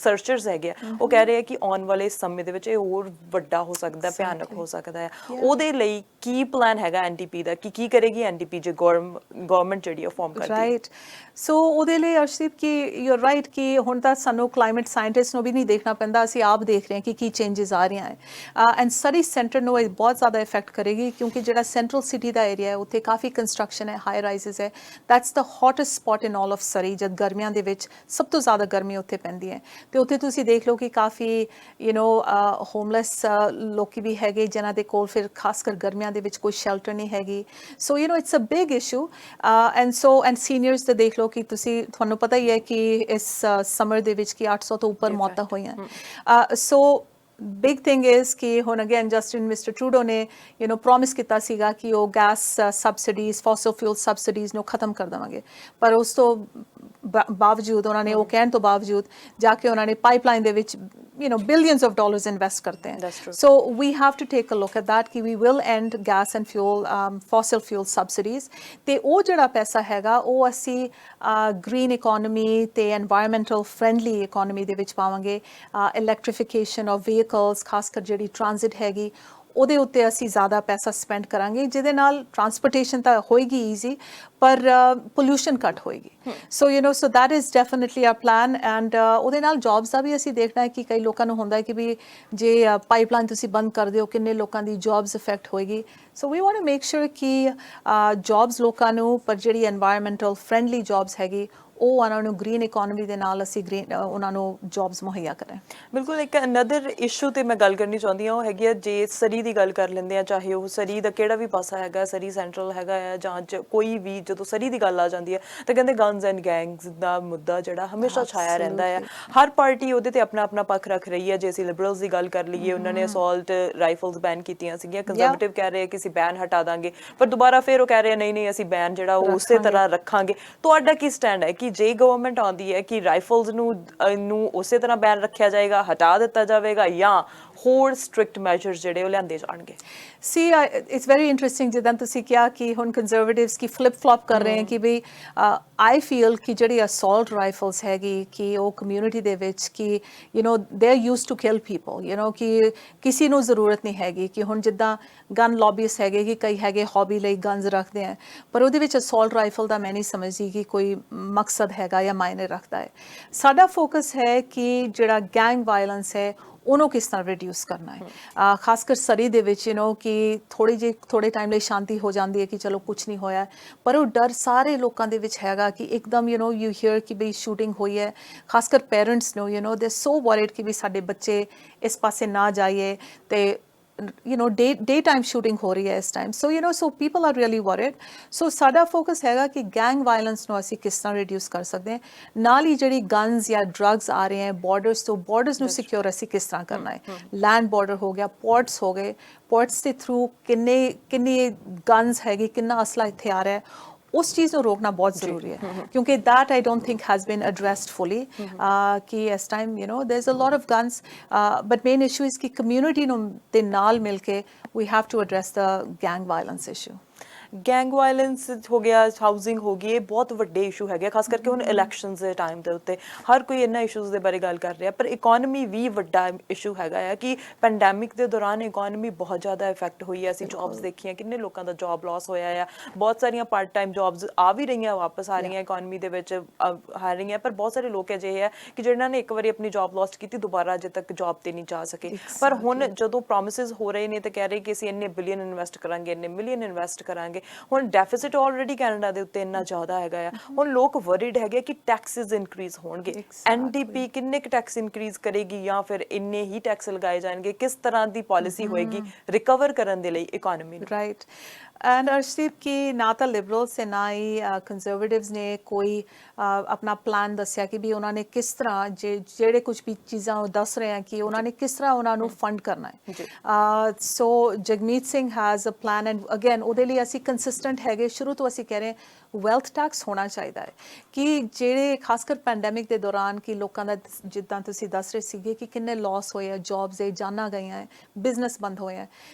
ਰਿਸਰਚਰਸ ਹੈਗੇ ਉਹ ਕਹਿ ਰਹੇ ਆ ਕਿ ਆਉਣ ਵਾਲੇ ਸਮੇਂ ਦੇ ਵਿੱਚ ਇਹ ਹੋਰ ਵੱਡਾ ਹੋ ਸਕਦਾ ਭਿਆਨਕ ਹੋ ਸਕਦਾ ਹੈ ਉਹਦੇ ਲਈ ਕੀ ਪਲਾਨ ਹੈਗਾ NDP ਦਾ ਕਿ ਕੀ ਕਰੇਗੀ NDP ਜੇ ਗਵਰਨਮੈਂਟ ਜਿਹੜੀ ਉਹ ਫਾਰਮ ਕਰਦੀ ਹੈ ਰਾਈਟ ਸੋ ਉਹਦੇ ਲਈ ਅਰਸ਼ਦੀਪ ਕਿ ਯੂ ਆਰ ਰਾਈਟ ਕਿ ਹੁਣ ਤਾਂ ਸਾਨੂੰ ਕਲਾਈਮੇਟ ਸਾਇੰਟਿਸਟ ਨੂੰ ਵੀ ਨਹੀਂ ਦੇਖਣਾ ਪੈਂਦਾ ਅਸੀਂ ਆਪ ਦੇਖ ਰਹੇ ਹਾਂ ਕਿ ਕੀ ਚੇਂਜਸ ਆ ਰਹੀਆਂ ਹੈ ਐਂਡ ਸਰੀ ਸੈਂਟਰ ਨੂੰ ਇਹ ਬਹੁਤ ਜ਼ਿਆਦਾ ਇਫੈਕਟ ਕਰੇਗੀ ਕਿਉਂਕਿ ਜਿਹੜਾ ਸੈਂਟਰਲ ਸਿਟੀ ਦਾ ਏਰੀਆ ਹੈ ਉੱਥੇ ਕਾਫੀ ਕੰਸਟਰਕਸ਼ਨ ਹੈ ਹਾਈ ਰਾਈਜ਼ਸ ਹੈ that's the hottest spot in all of Surrey ਜਦ ਗਰਮੀਆਂ ਦੇ ਵਿੱਚ ਸਭ ਤੋਂ ਜ਼ਿਆਦਾ ਗਰਮੀ ਉੱਥੇ ਪੈਂਦੀ ਹੈ ਤੇ ਉੱਥੇ ਤੁਸੀਂ ਦੇਖ ਲਓ ਕਿ ਕਾਫੀ ਯੂ نو ਹੋਮਲੈਸ ਲੋਕੀ ਵੀ ਹੈਗੇ ਜਿਨ੍ਹਾਂ ਦੇ ਕੋਲ ਫਿਰ ਖਾਸ ਕਰ ਗਰਮੀਆਂ ਦੇ ਵਿੱਚ ਕੋਈ ਸ਼ੈਲਟਰ ਨਹੀਂ ਹੈਗੀ so you know it's a big issue and seniors ਤੇ ਦੇਖ ਲਓ ਕਿ ਤੁਸੀਂ ਤੁਹਾਨੂੰ ਪਤਾ ਹੀ ਹੈ ਕਿ ਇਸ ਸਮਰ ਦੇ ਵਿੱਚ ਕਿ 800 ਤੋਂ ਉੱਪਰ ਮੌਤਾਂ ਹੋਈਆਂ ਸੋ ਬਿਗ ਥਿੰਗ ਇਜ਼ ਕਿ ਹੁਣ ਅਗੇਨ ਜਸਟਿਨ ਮਿਸਟਰ ਟਰੂਡੋ ਨੇ ਯੂ نو ਪ੍ਰੋਮਿਸ ਕੀਤਾ ਸੀਗਾ ਕਿ ਉਹ gas subsidies fossil fuel subsidies ਨੂੰ ਖਤਮ ਕਰ ਦੇਵਾਂਗੇ ਪਰ ਉਸ ਤੋਂ ਬਾਵਜੂਦ ਉਹਨਾਂ ਨੇ ਉਹ ਕਹਿਣ ਤੋਂ ਬਾਵਜੂਦ ਜਾ ਕੇ ਉਹਨਾਂ ਨੇ ਪਾਈਪਲਾਈਨ ਦੇ ਵਿੱਚ you know billions of dollars invest karte hain so we have to take a look at that ki we will end gas and fuel fossil fuel subsidies te oh jehda paisa hega oh assi green economy te environmental friendly economy de vich pawange electrification of vehicles khas kar jehdi transit hegi ਉਹਦੇ ਉੱਤੇ ਅਸੀਂ ਜ਼ਿਆਦਾ ਪੈਸਾ ਸਪੈਂਡ ਕਰਾਂਗੇ, ਜਿਹਦੇ ਨਾਲ ਟਰਾਂਸਪੋਰਟੇਸ਼ਨ ਤਾਂ ਹੋਏਗੀ ਈਜ਼ੀ, ਪਰ ਪੋਲਿਊਸ਼ਨ ਘੱਟ ਹੋਏਗੀ। So so that is definitely our plan. And ਉਹਦੇ ਨਾਲ ਜੌਬਸ ਦਾ ਵੀ ਅਸੀਂ ਦੇਖਣਾ ਹੈ ਕਿ ਕਈ ਲੋਕਾਂ ਨੂੰ ਹੁੰਦਾ ਹੈ ਕਿ ਵੀ ਜੇ ਪਾਈਪਲਾਈਨ ਤੁਸੀਂ ਬੰਦ ਕਰ ਦਿਓ ਕਿੰਨੇ ਲੋਕਾਂ ਦੀ ਜੌਬਸ ਇਫੈਕਟ ਹੋਏਗੀ। So we want to make sure ਕਿ ਜੌਬਸ ਲੋਕਾਂ ਨੂੰ, ਪਰ ਜਿਹੜੀ ਐਨਵਾਇਰਨਮੈਂਟਲ ਫਰੈਂਡਲੀ ਜੌਬਸ ਹੈਗੀ ਉਹ ਉਹਨਾਂ ਨੂੰ ਗ੍ਰੀਨ ਇਕੋਨਮੀ ਦੇ ਨਾਲ ਅਸੀਂ ਉਹਨਾਂ ਨੂੰ ਜੌਬਸ ਮੁਹੱਈਆ ਕਰਾਂ। ਬਿਲਕੁਲ। ਇੱਕ ਅਨਦਰ ਇਸ਼ੂ ਤੇ ਮੈਂ ਗੱਲ ਕਰਨੀ ਚਾਹੁੰਦੀ ਹਾਂ, ਉਹ ਹੈਗੀ ਆ ਜੇ ਸਰੀ ਦੀ ਗੱਲ ਕਰ ਲੈਂਦੇ ਆ, ਚਾਹੇ ਉਹ ਸਰੀ ਦਾ ਕਿਹੜਾ ਵੀ ਪਾਸਾ ਹੈਗਾ, ਸਰੀ ਸੈਂਟਰਲ ਹੈਗਾ ਆ ਜਾਂ ਕੋਈ ਵੀ, ਜਦੋਂ ਸਰੀ ਦੀ ਗੱਲ ਆ ਜਾਂਦੀ ਹੈ ਤਾਂ ਕਹਿੰਦੇ ਗਨਸ ਐਂਡ ਗੈਂਗਸ ਦਾ ਮੁੱਦਾ ਜਿਹੜਾ ਹਮੇਸ਼ਾ ਛਾਇਆ ਰਹਿੰਦਾ ਆ। ਹਰ ਪਾਰਟੀ ਉਹਦੇ ਤੇ ਆਪਣਾ ਆਪਣਾ ਪੱਖ ਰੱਖ ਰਹੀ ਹੈ। ਜੇ ਅਸੀਂ ਲਿਬਰਲਸ ਦੀ ਗੱਲ ਕਰ ਲਈਏ, ਉਹਨਾਂ ਨੇ ਅਸੌਲਟ ਰਾਈਫਲਸ ਬੈਨ ਕੀਤੀਆਂ ਸੀਗੀਆਂ, ਕੰਜ਼ਰਵੇਟਿਵ ਕਹਿ ਰਹੇ ਕਿ ਅਸੀਂ ਬੈਨ ਹਟਾ ਦਾਂਗੇ, ਪਰ ਦੁਬਾਰਾ ਫਿਰ ਉਹ ਕਹਿ ਰਹੇ ਨਹੀਂ ਨਹੀਂ ਅਸੀਂ ਬੈਨ ਜਿਹੜਾ ਉਹ ਉਸੇ ਤਰ੍ਹਾਂ ਰੱਖਾਂਗੇ। ਤੁਹਾਡਾ ਕੀ ਸਟੈਂਡ ਹੈ ਕਿ ਜੇ ਗਵਰਨਮੈਂਟ ਆਉਂਦੀ ਹੈ ਕਿ ਰਾਈਫਲਸ ਨੂੰ ਉਸੇ ਤਰ੍ਹਾਂ ਬੈਨ ਰੱਖਿਆ ਜਾਏਗਾ, ਹਟਾ ਦਿੱਤਾ ਜਾਵੇਗਾ, ਜਾਂ ਹੋਰ ਸਟ੍ਰਿਕਟ ਮੈਜਰਸ ਜਿਹੜੇ ਉਹ ਲਿਆਂਦੇ ਜਾਣਗੇ? See, it's very interesting ਜਿੱਦਾਂ ਤੁਸੀਂ ਕਿਹਾ ਕਿ ਹੁਣ ਕੰਜ਼ਰਵੇਟਿਵਸ ਕੀ ਫਲਿਪ ਫਲॉप ਕਰ ਰਹੇ ਹਨ ਕਿ ਵੀ ਆਈ ਫੀਲ ਕਿ ਜਿਹੜੀ ਅਸੌਲਟ ਰਾਈਫਲਸ ਹੈਗੀ ਕਿ ਉਹ ਕਮਿਊਨਿਟੀ ਦੇ ਵਿੱਚ ਕਿ they are used to kill people, ਕਿ ਕਿਸੇ ਨੂੰ ਜ਼ਰੂਰਤ ਨਹੀਂ ਹੈਗੀ ਕਿ ਹੁਣ ਜਿੱਦਾਂ ਗਨ ਲੌਬੀਸ ਹੈਗੇ ਕਿ ਕਈ ਹੈਗੇ ਹੌਬੀ ਲਈ ਗਨਸ ਰੱਖਦੇ ਆ, ਪਰ ਉਹਦੇ ਵਿੱਚ ਅਸੌਲਟ ਰਾਈਫਲ ਦਾ ਮੈਂ ਨਹੀਂ ਸਮਝਦੀ ਕਿ ਕੋਈ ਮਕਸਦ ਹੈਗਾ ਜਾਂ ਮਾਇਨੇ ਰੱਖਦਾ ਹੈ। ਸਾਡਾ ਫੋਕਸ ਹੈ ਕਿ ਜਿਹੜਾ ਗੈਂਗ ਵਾਇਲੈਂਸ ਹੈ ਉਹਨੂੰ ਕਿਸ ਤਰ੍ਹਾਂ ਰਿਡਿਊਸ ਕਰਨਾ ਹੈ। ਖਾਸ ਕਰ ਸਰੀ ਦੇ ਵਿੱਚ ਕਿ ਥੋੜੇ ਟਾਈਮ ਲਈ ਸ਼ਾਂਤੀ ਹੋ ਜਾਂਦੀ ਹੈ ਕਿ ਚਲੋ ਕੁਝ ਨਹੀਂ ਹੋਇਆ, ਪਰ ਉਹ ਡਰ ਸਾਰੇ ਲੋਕਾਂ ਦੇ ਵਿੱਚ ਹੈਗਾ ਕਿ ਇੱਕਦਮ ਯੂ ਹੀਅਰ ਕਿ ਬਈ ਸ਼ੂਟਿੰਗ ਹੋਈ ਹੈ। ਖਾਸ ਕਰ ਪੇਰੈਂਟਸ ਨੂੰ ਦੇ ਸੋ ਵਰਿਡ ਕਿ ਵੀ ਸਾਡੇ ਬੱਚੇ ਇਸ ਪਾਸੇ ਨਾ ਜਾਈਏ, ਤੇ day time shooting ਹੋ ਰਹੀ ਹੈ ਇਸ time. so people are really worried। so ਸਾਡਾ ਫੋਕਸ ਹੈਗਾ ਕਿ ਗੈਂਗ ਵਾਇਲੈਂਸ ਨੂੰ ਅਸੀਂ ਕਿਸ ਤਰ੍ਹਾਂ ਰਿਡਿਊਸ ਕਰ ਸਕਦੇ ਹਾਂ, ਨਾਲ ਹੀ ਜਿਹੜੀ ਗਨਸ ਜਾਂ ਡਰੱਗਸ ਆ ਰਹੇ ਹੈ ਬਾਰਡਰਸ ਤੋਂ, ਬਾਰਡਰਸ ਨੂੰ ਸਿਕਿਉਰ ਅਸੀਂ ਕਿਸ ਤਰ੍ਹਾਂ ਕਰਨਾ ਹੈ। ਲੈਂਡ ਬਾਰਡਰ ਹੋ ਗਿਆ, ਪੋਰਟਸ ਹੋ ਗਏ, ਪੋਰਟਸ ਦੇ ਥਰੂ ਕਿੰਨੇ ਗਨਸ ਹੈਗੇ, ਕਿੰਨਾ ਅਸਲਾ ਇੱਥੇ ਆ ਰਿਹਾ ਹੈ, ਉਸ ਚੀਜ਼ ਨੂੰ ਰੋਕਣਾ ਬਹੁਤ ਜ਼ਰੂਰੀ ਹੈ ਕਿਉਂਕਿ that I don't think has been addressed fully। ਕਿ ਇਸ time there's a lot of guns, but main issue is ਕਿ community ਨੂੰ ਦੇ ਨਾਲ ਮਿਲ ਕੇ we have to address the gang violence issue। Gang violence ਹੋ ਗਿਆ, ਹਾਊਸਿੰਗ ਹੋ ਗਈ, ਇਹ ਬਹੁਤ ਵੱਡੇ ਇਸ਼ੂ ਹੈਗੇ, ਖਾਸ ਕਰਕੇ ਹੁਣ ਇਲੈਕਸ਼ਨਸ ਦੇ ਟਾਈਮ ਦੇ ਉੱਤੇ ਹਰ ਕੋਈ ਇਹਨਾਂ ਇਸ਼ੂਜ਼ ਦੇ ਬਾਰੇ ਗੱਲ ਕਰ ਰਿਹਾ। ਪਰ ਇਕੋਨਮੀ ਵੀ ਵੱਡਾ ਇਸ਼ੂ ਹੈਗਾ ਆ ਕਿ ਪੈਂਡੈਮਿਕ ਦੇ ਦੌਰਾਨ ਇਕੋਨਮੀ ਬਹੁਤ ਜ਼ਿਆਦਾ ਇਫੈਕਟ ਹੋਈ ਹੈ। ਅਸੀਂ ਜੌਬਸ ਦੇਖੀਆਂ, ਕਿੰਨੇ ਲੋਕਾਂ ਦਾ ਜੌਬ ਲਾਸ ਹੋਇਆ ਆ। ਬਹੁਤ ਸਾਰੀਆਂ ਪਾਰਟ ਟਾਈਮ ਜੌਬਸ ਆ ਵੀ ਰਹੀਆਂ, ਵਾਪਸ ਆ ਰਹੀਆਂ, ਇਕੋਨਮੀ ਦੇ ਵਿੱਚ ਆ ਰਹੀਆਂ, ਪਰ ਬਹੁਤ ਸਾਰੇ ਲੋਕ ਅਜਿਹੇ ਆ ਕਿ ਜਿਹਨਾਂ ਨੇ ਇੱਕ ਵਾਰੀ ਆਪਣੀ ਜੌਬ ਲਾਸਟ ਕੀਤੀ, ਦੁਬਾਰਾ ਅਜੇ ਤੱਕ ਜੌਬ ਤੇ ਨਹੀਂ ਜਾ ਸਕੇ। ਪਰ ਹੁਣ ਜਦੋਂ ਪ੍ਰੋਮਿਸਿਸ ਹੋ ਰਹੇ ਨੇ ਤੇ ਕਹਿ ਰਹੇ ਕਿ ਅਸੀਂ ਇੰਨੇ ਬਿਲੀਅਨ ਇਨਵੈਸਟ ਕਰਾਂਗੇ, ਇੰਨੇ ਮਿਲੀਅਨ ਇਨਵੈਸਟ ਕਰਾਂਗੇ, ਹੁਣ ਡੈਫਿਸਿਟ ਆਲਰੇਡੀ ਕੈਨੇਡਾ ਦੇ ਉੱਤੇ ਇੰਨਾ ਜ਼ਿਆਦਾ ਹੈਗਾ ਆ। ਹੁਣ ਲੋਕ ਵਰੀਡ ਹੈਗੇ ਕਿ ਟੈਕਸਿਸ ਇਨਕਰੀਜ਼ ਹੋਣਗੇ, ਐਨਡੀਪੀ ਕਿੰਨੇ ਕੁ ਟੈਕਸ ਇਨਕਰੀਜ਼ ਕਰੇਗੀ ਜਾਂ ਫਿਰ ਇੰਨੇ ਹੀ ਟੈਕਸ ਲਗਾਏ ਜਾਣਗੇ, ਕਿਸ ਤਰ੍ਹਾਂ ਦੀ ਪਾਲਿਸੀ ਹੋਏਗੀ ਰਿਕਵਰ ਕਰਨ ਦੇ ਲਈ ਇਕੋਨਮੀ ਨੂੰ? ਰਾਈਟ। ਐਂਡ ਅਰਸ਼ਦੀਪ ਕਿ ਨਾ ਤਾਂ ਲਿਬਰਲਸ ਤੇ ਨਾ ਹੀ ਕੰਜ਼ਰਵੇਟਿਵਸ ਨੇ ਕੋਈ ਆਪਣਾ ਪਲਾਨ ਦੱਸਿਆ ਕਿ ਵੀ ਉਹਨਾਂ ਨੇ ਕਿਸ ਤਰ੍ਹਾਂ ਜਿਹੜੇ ਕੁਝ ਵੀ ਚੀਜ਼ਾਂ ਉਹ ਦੱਸ ਰਹੇ ਆ ਕਿ ਉਹਨਾਂ ਨੇ ਕਿਸ ਤਰ੍ਹਾਂ ਉਹਨਾਂ ਨੂੰ ਫੰਡ ਕਰਨਾ ਹੈ। So Jagmeet Singh has a plan and again ਉਹਦੇ ਲਈ ਅਸੀਂ ਕੰਸਿਸਟੈਂਟ ਹੈਗੇ, ਸ਼ੁਰੂ ਤੋਂ ਅਸੀਂ ਕਹਿ ਰਹੇ ਵੈਲਥ ਟੈਕਸ ਹੋਣਾ ਚਾਹੀਦਾ ਹੈ ਕਿ ਜਿਹੜੇ ਖਾਸ ਕਰ ਪੈਂਡੈਮਿਕ ਦੇ ਦੌਰਾਨ ਕਿ ਲੋਕਾਂ ਦਾ ਜਿੱਦਾਂ ਤੁਸੀਂ ਦੱਸ ਰਹੇ ਸੀਗੇ ਕਿ ਕਿੰਨੇ ਲਾਸ ਹੋਏ ਆ, ਜੌਬਸ ਦੇ ਜਾਨਾਂ ਗਈਆਂ ਹੈ, ਬਿਜ਼ਨਸ ਬੰਦ ਹੋਏ ਆ,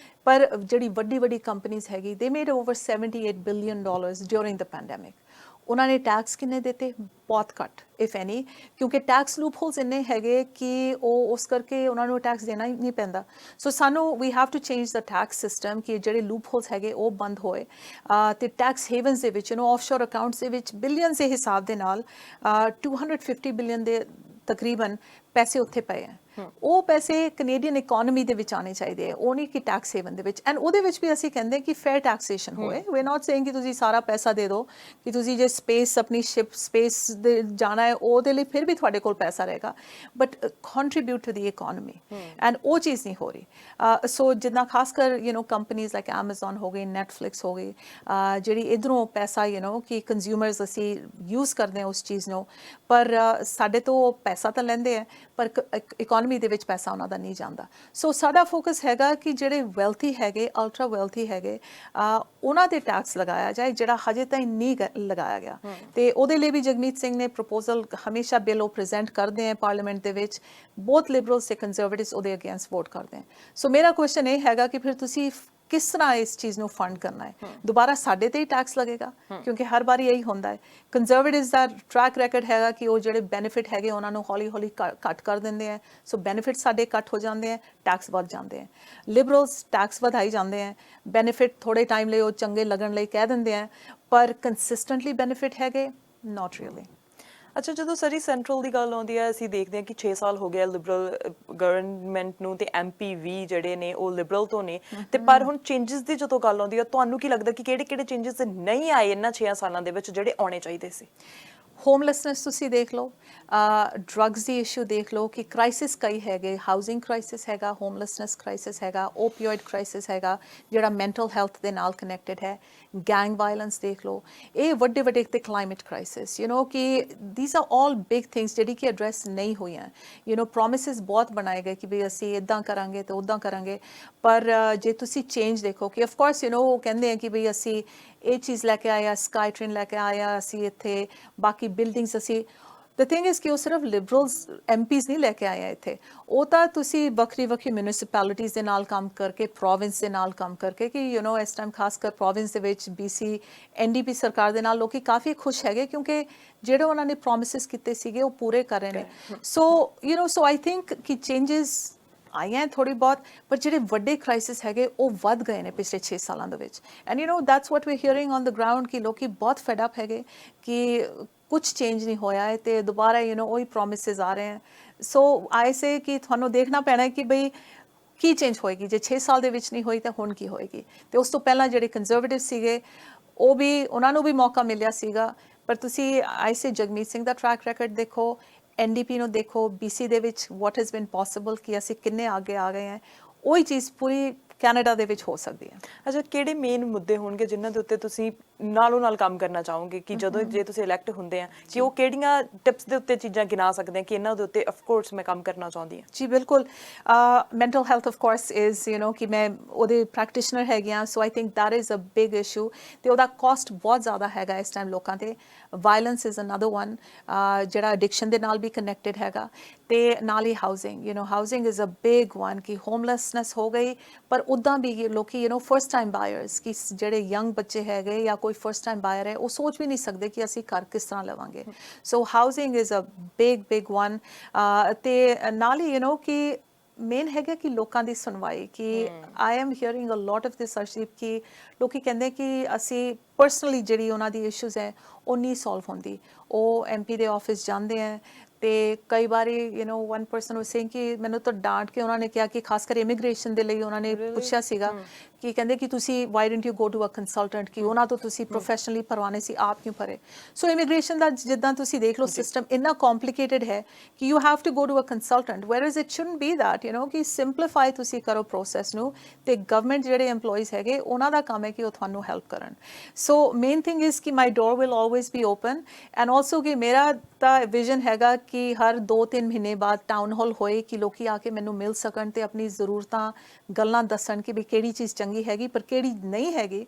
ਪਰ ਜਿਹੜੀ ਵੱਡੀ ਕੰਪਨੀਜ਼ ਹੈਗੀ ਦੇ ਮੇਡ ਓਵਰ $78 ਬਿਲੀਅਨ ਡਿਊਰਿੰਗ ਦ ਪੈਂਡੈਮਿਕ। ਉਹਨਾਂ ਨੇ ਟੈਕਸ ਕਿੰਨੇ ਦਿੱਤੇ? ਬਹੁਤ ਘੱਟ ਇਫ ਐਨੀ, ਕਿਉਂਕਿ ਟੈਕਸ ਲੂਪ ਹੋਲਸ ਇੰਨੇ ਹੈਗੇ ਕਿ ਉਹ ਉਸ ਕਰਕੇ ਉਹਨਾਂ ਨੂੰ ਟੈਕਸ ਦੇਣਾ ਹੀ ਨਹੀਂ ਪੈਂਦਾ। ਸੋ ਸਾਨੂੰ we have to change the tax system ਕਿ ਜਿਹੜੇ ਲੂਪ ਹੋਲਸ ਹੈਗੇ ਉਹ ਬੰਦ ਹੋਏ ਤੇ ਟੈਕਸ ਹੇਵਨਸ ਦੇ ਵਿੱਚ ਆਫਸ਼ੋਰ ਅਕਾਊਂਟਸ ਦੇ ਵਿੱਚ ਬਿਲੀਅਨਸ ਦੇ ਹਿਸਾਬ ਦੇ ਨਾਲ 250 ਬਿਲੀਅਨ ਦੇ ਤਕਰੀਬਨ ਪੈਸੇ ਉੱਥੇ ਪਏ ਆ। ਉਹ ਪੈਸੇ ਕੈਨੇਡੀਅਨ ਇਕੋਨਮੀ ਦੇ ਵਿੱਚ ਆਉਣੇ ਚਾਹੀਦੇ ਆ, ਉਹ ਨਹੀਂ ਕਿ ਟੈਕਸ ਹੇਵਨ ਦੇ ਵਿੱਚ। ਐਂਡ ਉਹਦੇ ਵਿੱਚ ਵੀ ਅਸੀਂ ਕਹਿੰਦੇ ਕਿ ਫੇਅਰ ਟੈਕਸੇਸ਼ਨ ਹੋਏ। ਵੀ ਆਰ ਨਾਟ ਸੇਇੰਗ ਕਿ ਤੁਸੀਂ ਸਾਰਾ ਪੈਸਾ ਦੇ ਦਿਓ, ਕਿ ਤੁਸੀਂ ਜੇ ਸਪੇਸ ਆਪਣੀ ਸ਼ਿਪ ਸਪੇਸ ਦੇ ਜਾਣਾ ਹੈ ਉਹਦੇ ਲਈ ਫਿਰ ਵੀ ਤੁਹਾਡੇ ਕੋਲ ਪੈਸਾ ਰਹੇਗਾ, but contribute to the economy, and ਉਹ ਚੀਜ਼ ਨਹੀਂ ਹੋ ਰਹੀ। ਸੋ ਜਿੱਦਾਂ ਖਾਸ ਕਰ ਕੰਪਨੀਜ਼ ਲਾਈਕ ਐਮਾਜ਼ਨ ਹੋ ਗਈ, ਨੈਟਫਲਿਕਸ ਹੋ ਗਈ, ਜਿਹੜੀ ਇੱਧਰੋਂ ਪੈਸਾ ਕਿ ਕੰਜ਼ਿਊਮਰਸ ਅਸੀਂ ਯੂਜ਼ ਕਰਦੇ ਹਾਂ ਉਸ ਚੀਜ਼ ਨੂੰ, ਪਰ ਸਾਡੇ ਤੋਂ ਪੈਸਾ ਤਾਂ ਲੈਂਦੇ ਆ ਪਰ ਇਕੋਨਮੀ ਦੇ ਵਿੱਚ ਪੈਸਾ ਉਹਨਾਂ ਦਾ ਨਹੀਂ ਜਾਂਦਾ। ਸੋ ਸਾਡਾ ਫੋਕਸ ਹੈਗਾ ਕਿ ਜਿਹੜੇ ਵੈਲਥੀ ਹੈਗੇ, ਅਲਟਰਾ ਵੈਲਥੀ ਹੈਗੇ, ਉਹਨਾਂ ਦੇ ਟੈਕਸ ਲਗਾਇਆ ਜਾਏ ਜਿਹੜਾ ਹਜੇ ਤਾਈਂ ਨਹੀਂ ਲਗਾਇਆ ਗਿਆ। ਤੇ ਉਹਦੇ ਲਈ ਵੀ ਜਗਮੀਤ ਸਿੰਘ ਨੇ ਪ੍ਰਪੋਜ਼ਲ ਹਮੇਸ਼ਾ ਬਿੱਲ ਉਹ ਪ੍ਰੈਜ਼ੈਂਟ ਕਰਦੇ ਆ ਪਾਰਲੀਮੈਂਟ ਦੇ ਵਿੱਚ, ਬਹੁਤ ਲਿਬਰਲਸ ਤੇ ਕੰਜ਼ਰਵੇਟਿਵਸ ਉਹਦੇ ਅਗੇਂਸਟ ਵੋਟ ਕਰਦੇ ਆ। ਸੋ ਮੇਰਾ ਕੁਐਸਚਨ ਇਹ ਹੈਗਾ ਕਿ ਫਿਰ ਤੁਸੀਂ ਕਿਸ ਤਰ੍ਹਾਂ ਇਸ ਚੀਜ਼ ਨੂੰ ਫੰਡ ਕਰਨਾ ਹੈ। ਦੁਬਾਰਾ ਸਾਡੇ ਤੇ ਹੀ ਟੈਕਸ ਲੱਗੇਗਾ ਕਿਉਂਕਿ ਹਰ ਵਾਰੀ ਇਹੀ ਹੁੰਦਾ ਹੈ। ਕੰਜ਼ਰਵੇਟਿਵਸ ਦਾ ਟਰੈਕ ਰੈਕਡ ਹੈਗਾ ਕਿ ਉਹ ਜਿਹੜੇ ਬੈਨੀਫਿਟ ਹੈਗੇ ਉਹਨਾਂ ਨੂੰ ਹੌਲੀ ਹੌਲੀ ਕੱਟ ਕਰ ਦਿੰਦੇ ਆ, ਸੋ ਬੈਨੀਫਿਟ ਸਾਡੇ ਕੱਟ ਹੋ ਜਾਂਦੇ ਆ, ਟੈਕਸ ਵੱਧ ਜਾਂਦੇ ਆ। ਲਿਬਰਲਸ ਟੈਕਸ ਵਧਾਈ ਜਾਂਦੇ ਆ, ਬੈਨੀਫਿਟ ਥੋੜੇ ਟਾਈਮ ਲਈ ਉਹ ਚੰਗੇ ਲੱਗਣ ਲਈ ਕਹਿ ਦਿੰਦੇ ਆ, ਪਰ ਕੰਸਿਸਟੈਂਟਲੀ ਬੈਨੀਫਿਟ ਹੈਗੇ ਨਾਟ ਰੀਅਲੀ। ਅੱਛਾ, ਜਦੋਂ ਸਾਰੀ ਸੈਂਟਰਲ ਦੀ ਗੱਲ ਆਉਂਦੀ ਹੈ, ਅਸੀਂ ਦੇਖਦੇ ਹਾਂ ਕਿ 6 ਸਾਲ ਹੋ ਗਿਆ ਲਿਬਰਲ ਗਵਰਨਮੈਂਟ ਨੂੰ, ਤੇ ਐਮਪੀ ਵੀ ਜਿਹੜੇ ਨੇ ਉਹ ਲਿਬਰਲ ਤੋਂ ਨੇ, ਤੇ ਪਰ ਹੁਣ ਚੇਂਜਸ ਦੀ ਜਦੋਂ ਗੱਲ ਆਉਂਦੀ ਹੈ, ਤੁਹਾਨੂੰ ਕੀ ਲੱਗਦਾ ਕਿ ਕਿਹੜੇ ਚੇਂਜਸ ਨਹੀਂ ਆਏ ਇਹਨਾਂ 6 ਸਾਲਾਂ ਦੇ ਵਿੱਚ ਜਿਹੜੇ ਆਉਣੇ ਚਾਹੀਦੇ ਸੀ? ਹੋਮਲੈਸਨੈਸ ਤੁਸੀਂ ਦੇਖ ਲਓ, ਡਰੱਗਸ ਦੀ ਇਸ਼ੂ ਦੇਖ ਲਓ ਕਿ ਕ੍ਰਾਈਸਿਸ ਕਈ ਹੈਗੇ, ਹਾਊਸਿੰਗ ਕ੍ਰਾਈਸਿਸ ਹੈਗਾ, ਹੋਮਲੈਸਨੈਸ ਕ੍ਰਾਈਸਿਸ ਹੈਗਾ, ਓਪੀਓਇਡ ਕ੍ਰਾਈਸਿਸ ਹੈਗਾ ਜਿਹੜਾ ਮੈਂਟਲ ਹੈਲਥ ਦੇ ਨਾਲ ਕਨੈਕਟਡ ਹੈ, ਗੈਂਗ ਵਾਇਲੈਂਸ ਦੇਖ ਲਓ, ਇਹ ਵੱਡੇ ਵੱਡੇ ਤੇ ਕਲਾਈਮੇਟ ਕ੍ਰਾਈਸਿਸ, ਯੂ نو ਕਿ these are all big things ਜਿਹੜੀ ਕਿ ਐਡਰੈਸ ਨਹੀਂ ਹੋਈਆਂ। ਯੂ نو ਪ੍ਰੋਮਿਸਿਸ ਬਹੁਤ ਬਣਾਏ ਗਏ ਕਿ ਵੀ ਅਸੀਂ ਇੱਦਾਂ ਕਰਾਂਗੇ ਤੇ ਉੱਦਾਂ ਕਰਾਂਗੇ, ਪਰ ਜੇ ਤੁਸੀਂ ਚੇਂਜ ਦੇਖੋ ਕਿ ਆਫਕੋਰਸ ਯੂ نو ਉਹ ਕਹਿੰਦੇ ਆ ਕਿ ਵੀ ਅਸੀਂ ਇਹ ਚੀਜ਼ ਲੈ ਕੇ ਆਇਆ, ਸਕਾਈ ਟ੍ਰੇਨ ਲੈ ਕੇ ਆਇਆ, ਅਸੀਂ ਇੱਥੇ ਬਾਕੀ ਬਿਲਡਿੰਗਸ ਅਸੀਂ, ਦ ਥਿੰਗ ਇਜ਼ ਕਿ ਉਹ ਸਿਰਫ ਲਿਬਰਲਸ ਐਮਪੀਜ਼ ਨਹੀਂ ਲੈ ਕੇ ਆਏ ਆ ਇੱਥੇ, ਉਹ ਤਾਂ ਤੁਸੀਂ ਵੱਖਰੀ ਮਿਊਨਿਸਪੈਲਿਟੀਜ਼ ਦੇ ਨਾਲ ਕੰਮ ਕਰਕੇ, ਪ੍ਰੋਵਿੰਸ ਦੇ ਨਾਲ ਕੰਮ ਕਰਕੇ, ਕਿ ਯੂ نو ਇਸ ਟਾਈਮ ਖਾਸ ਕਰ ਪ੍ਰੋਵਿੰਸ ਦੇ ਵਿੱਚ BC NDP ਸਰਕਾਰ ਦੇ ਨਾਲ ਲੋਕੀ ਕਾਫੀ ਖੁਸ਼ ਹੈਗੇ ਕਿਉਂਕਿ ਜਿਹੜੇ ਉਹਨਾਂ ਨੇ ਪ੍ਰੋਮਿਸਿਸ ਕੀਤੇ ਸੀਗੇ ਉਹ ਪੂਰੇ ਕਰ ਰਹੇ ਨੇ। ਸੋ you no so I think ਕਿ ਚੇਂਜਸ ਆਏ ਹੈ ਥੋੜੀ ਬਹੁਤ, ਪਰ ਜਿਹੜੇ ਵੱਡੇ ਕ੍ਰਾਈਸਿਸ ਹੈਗੇ ਉਹ ਵੱਧ ਗਏ ਨੇ ਪਿਛਲੇ 6 ਸਾਲਾਂ ਦੇ ਵਿੱਚ। And you know that's what we hearing on the ground ਕਿ ਲੋਕੀ ਬਹੁਤ ਫੈਡ ਅਪ ਹੈਗੇ ਕਿ ਕੁਝ ਚੇਂਜ ਨਹੀਂ ਹੋਇਆ ਹੈ ਤੇ ਦੁਬਾਰਾ ਯੂ نو ਉਹੀ ਪ੍ਰੋਮਿਸਿਸ ਆ ਰਹੇ ਹਨ। ਸੋ ਆਈ ਸੇ ਕਿ ਤੁਹਾਨੂੰ ਦੇਖਣਾ ਪੈਣਾ ਕਿ ਬਈ ਕੀ ਚੇਂਜ ਹੋਏਗੀ, ਜੇ 6 ਸਾਲ ਦੇ ਵਿੱਚ ਨਹੀਂ ਹੋਈ ਤਾਂ ਹੁਣ ਕੀ ਹੋਏਗੀ। ਤੇ ਉਸ ਤੋਂ ਪਹਿਲਾਂ ਜਿਹੜੇ ਕੰਜ਼ਰਵੇਟਿਵ ਸੀਗੇ ਉਹ ਵੀ, ਉਹਨਾਂ ਨੂੰ ਵੀ ਮੌਕਾ ਮਿਲਿਆ ਸੀਗਾ, ਪਰ ਤੁਸੀਂ ਆਈ ਸੇ ਜਗਮੀਤ ਸਿੰਘ ਦਾ ਟਰੈਕ ਰੈਕਡ ਦੇਖੋ, NDP ਨੂੰ ਦੇਖੋ, BC ਦੇ ਵਿੱਚ ਵਾਟ ਹੈਜ਼ ਬੀਨ ਪੋਸੀਬਲ ਕਿ ਅਸੀਂ ਕਿੰਨੇ ਅੱਗੇ ਆ ਗਏ ਹਾਂ, ਉਹੀ ਚੀਜ਼ ਪੂਰੀ ਕੈਨੇਡਾ ਦੇ ਵਿੱਚ ਹੋ ਸਕਦੀ ਹੈ। ਅੱਛਾ, ਕਿਹੜੇ ਮੇਨ ਮੁੱਦੇ ਹੋਣਗੇ ਜਿਨ੍ਹਾਂ ਦੇ ਉੱਤੇ ਤੁਸੀਂ ਨਾਲੋਂ ਨਾਲ ਕੰਮ ਕਰਨਾ ਚਾਹੋਗੇ ਕਿ ਜਦੋਂ ਜੇ ਤੁਸੀਂ ਇਲੈਕਟ ਹੁੰਦੇ ਆ ਕਿ ਉਹ ਕਿਹੜੀਆਂ ਟਿਪਸ ਦੇ ਉੱਤੇ ਚੀਜ਼ਾਂ ਗਿਣਾ ਸਕਦੇ ਆ ਕਿ ਇਹਨਾਂ ਦੇ ਉੱਤੇ ਆਫ ਕੋਰਸ ਮੈਂ ਕੰਮ ਕਰਨਾ ਚਾਹੁੰਦੀ ਹਾਂ? ਜੀ ਬਿਲਕੁਲ, mental health of course is you know ਕਿ ਮੈਂ ਉਹਦੇ ਪ੍ਰੈਕਟੀਸ਼ਨਰ ਹੈਗੀ ਹਾਂ, so I think that is a big issue ਤੇ ਉਹਦਾ ਕਾਸਟ ਬਹੁਤ ਜ਼ਿਆਦਾ ਹੈਗਾ ਇਸ ਟਾਈਮ ਲੋਕਾਂ ਤੇ। ਵਾਇਲੈਂਸ ਇਜ਼ ਅਨਦਰ ਵਨ ਜਿਹੜਾ ਐਡਿਕਸ਼ਨ ਦੇ ਨਾਲ ਵੀ ਕਨੈਕਟਡ ਹੈਗਾ, ਤੇ ਨਾਲ ਹੀ housing, you know housing is a big one ਕਿ ਹੋਮਲੈਸਨੈਸ ਹੋ ਗਈ, ਪਰ ਉੱਦਾਂ ਵੀ ਲੋਕੀ you know first time buyers ਕਿ ਜਿਹੜੇ ਯੰਗ ਬੱਚੇ ਹੈਗੇ ਜਾਂ ਕੋਈ ਫਸਟ ਟਾਈਮ ਬਾਇਰ ਹੈ ਉਹ ਸੋਚ ਵੀ ਨਹੀਂ ਸਕਦੇ ਕਿ ਅਸੀਂ ਘਰ ਕਿਸ ਤਰ੍ਹਾਂ ਲਵਾਂਗੇ। So housing is a big one, ਤੇ ਨਾਲ ਹੀ ਯੂ نو ਕਿ ਮੇਨ ਹੈਗਾ ਕਿ ਲੋਕਾਂ ਦੀ ਸੁਣਵਾਈ, ਕਿ I am hearing a lot of this Arshdeep ਕਿ ਲੋਕੀ ਕਹਿੰਦੇ ਕਿ ਅਸੀਂ ਪਰਸਨਲੀ ਜਿਹੜੀ ਉਹਨਾਂ ਦੀ ਇਸ਼ੂਜ਼ ਹੈ ਉਹ ਨਹੀਂ ਸੋਲਵ ਹੁੰਦੀ, ਉਹ MP ਦੇ ਆਫਿਸ ਜਾਂਦੇ ਹੈ ਤੇ ਕਈ ਵਾਰੀ you know one person was saying ਕਿ ਮੈਨੂੰ ਤਾਂ ਡਾਂਟ ਕੇ ਉਹਨਾਂ ਨੇ ਕਿਹਾ ਕਿ ਖਾਸ ਕਰ ਇਮੀਗ੍ਰੇਸ਼ਨ ਦੇ ਲਈ ਉਹਨਾਂ ਨੇ ਪੁੱਛਿਆ ਸੀਗਾ ਕਿ ਕਹਿੰਦੇ ਕਿ ਤੁਸੀਂ why don't you go to a consultant, ਕਿ ਉਹਨਾਂ ਤੋਂ ਤੁਸੀਂ ਪ੍ਰੋਫੈਸ਼ਨਲੀ ਭਰਵਾਣੇ ਸੀ, ਆਪ ਕਿਉਂ ਭਰੇ। ਸੋ ਇਮੀਗ੍ਰੇਸ਼ਨ ਦਾ ਜਿੱਦਾਂ ਤੁਸੀਂ ਦੇਖ ਲਓ ਸਿਸਟਮ ਇੰਨਾ ਕੰਪਲਿਕੇਟਡ ਹੈ ਕਿ you have to go to a consultant, whereas it shouldn't be that you know ਕਿ ਸਿੰਪਲੀਫਾਈ ਤੁਸੀਂ ਕਰੋ ਪ੍ਰੋਸੈਸ ਨੂੰ, ਤੇ ਗਵਰਨਮੈਂਟ ਜਿਹੜੇ EMPLOYEES ਹੈਗੇ ਉਹਨਾਂ ਦਾ ਕੰਮ ਹੈ ਕਿ ਉਹ ਤੁਹਾਨੂੰ ਹੈਲਪ ਕਰਨ। ਸੋ ਮੇਨ ਥਿੰਗ ਇਜ਼ ਕਿ my door will always be open, and also ਕਿ ਮੇਰਾ ਤਾਂ ਵਿਜ਼ਨ ਹੈਗਾ ਕਿ ਹਰ 2-3 ਮਹੀਨੇ ਬਾਅਦ ਟਾਊਨ ਹਾਲ ਹੋਏ ਕਿ ਲੋਕੀ ਆ ਕੇ ਮੈਨੂੰ ਮਿਲ ਸਕਣ ਤੇ ਆਪਣੀ ਜ਼ਰੂਰਤਾਂ ਗੱਲਾਂ ਦੱਸਣ ਕਿ ਵੀ ਕਿਹੜੀ ਚੀਜ਼ ਚੰਗੀ ਹੈਗੀ ਪਰ ਕਿਹੜੀ ਨਹੀਂ ਹੈਗੀ,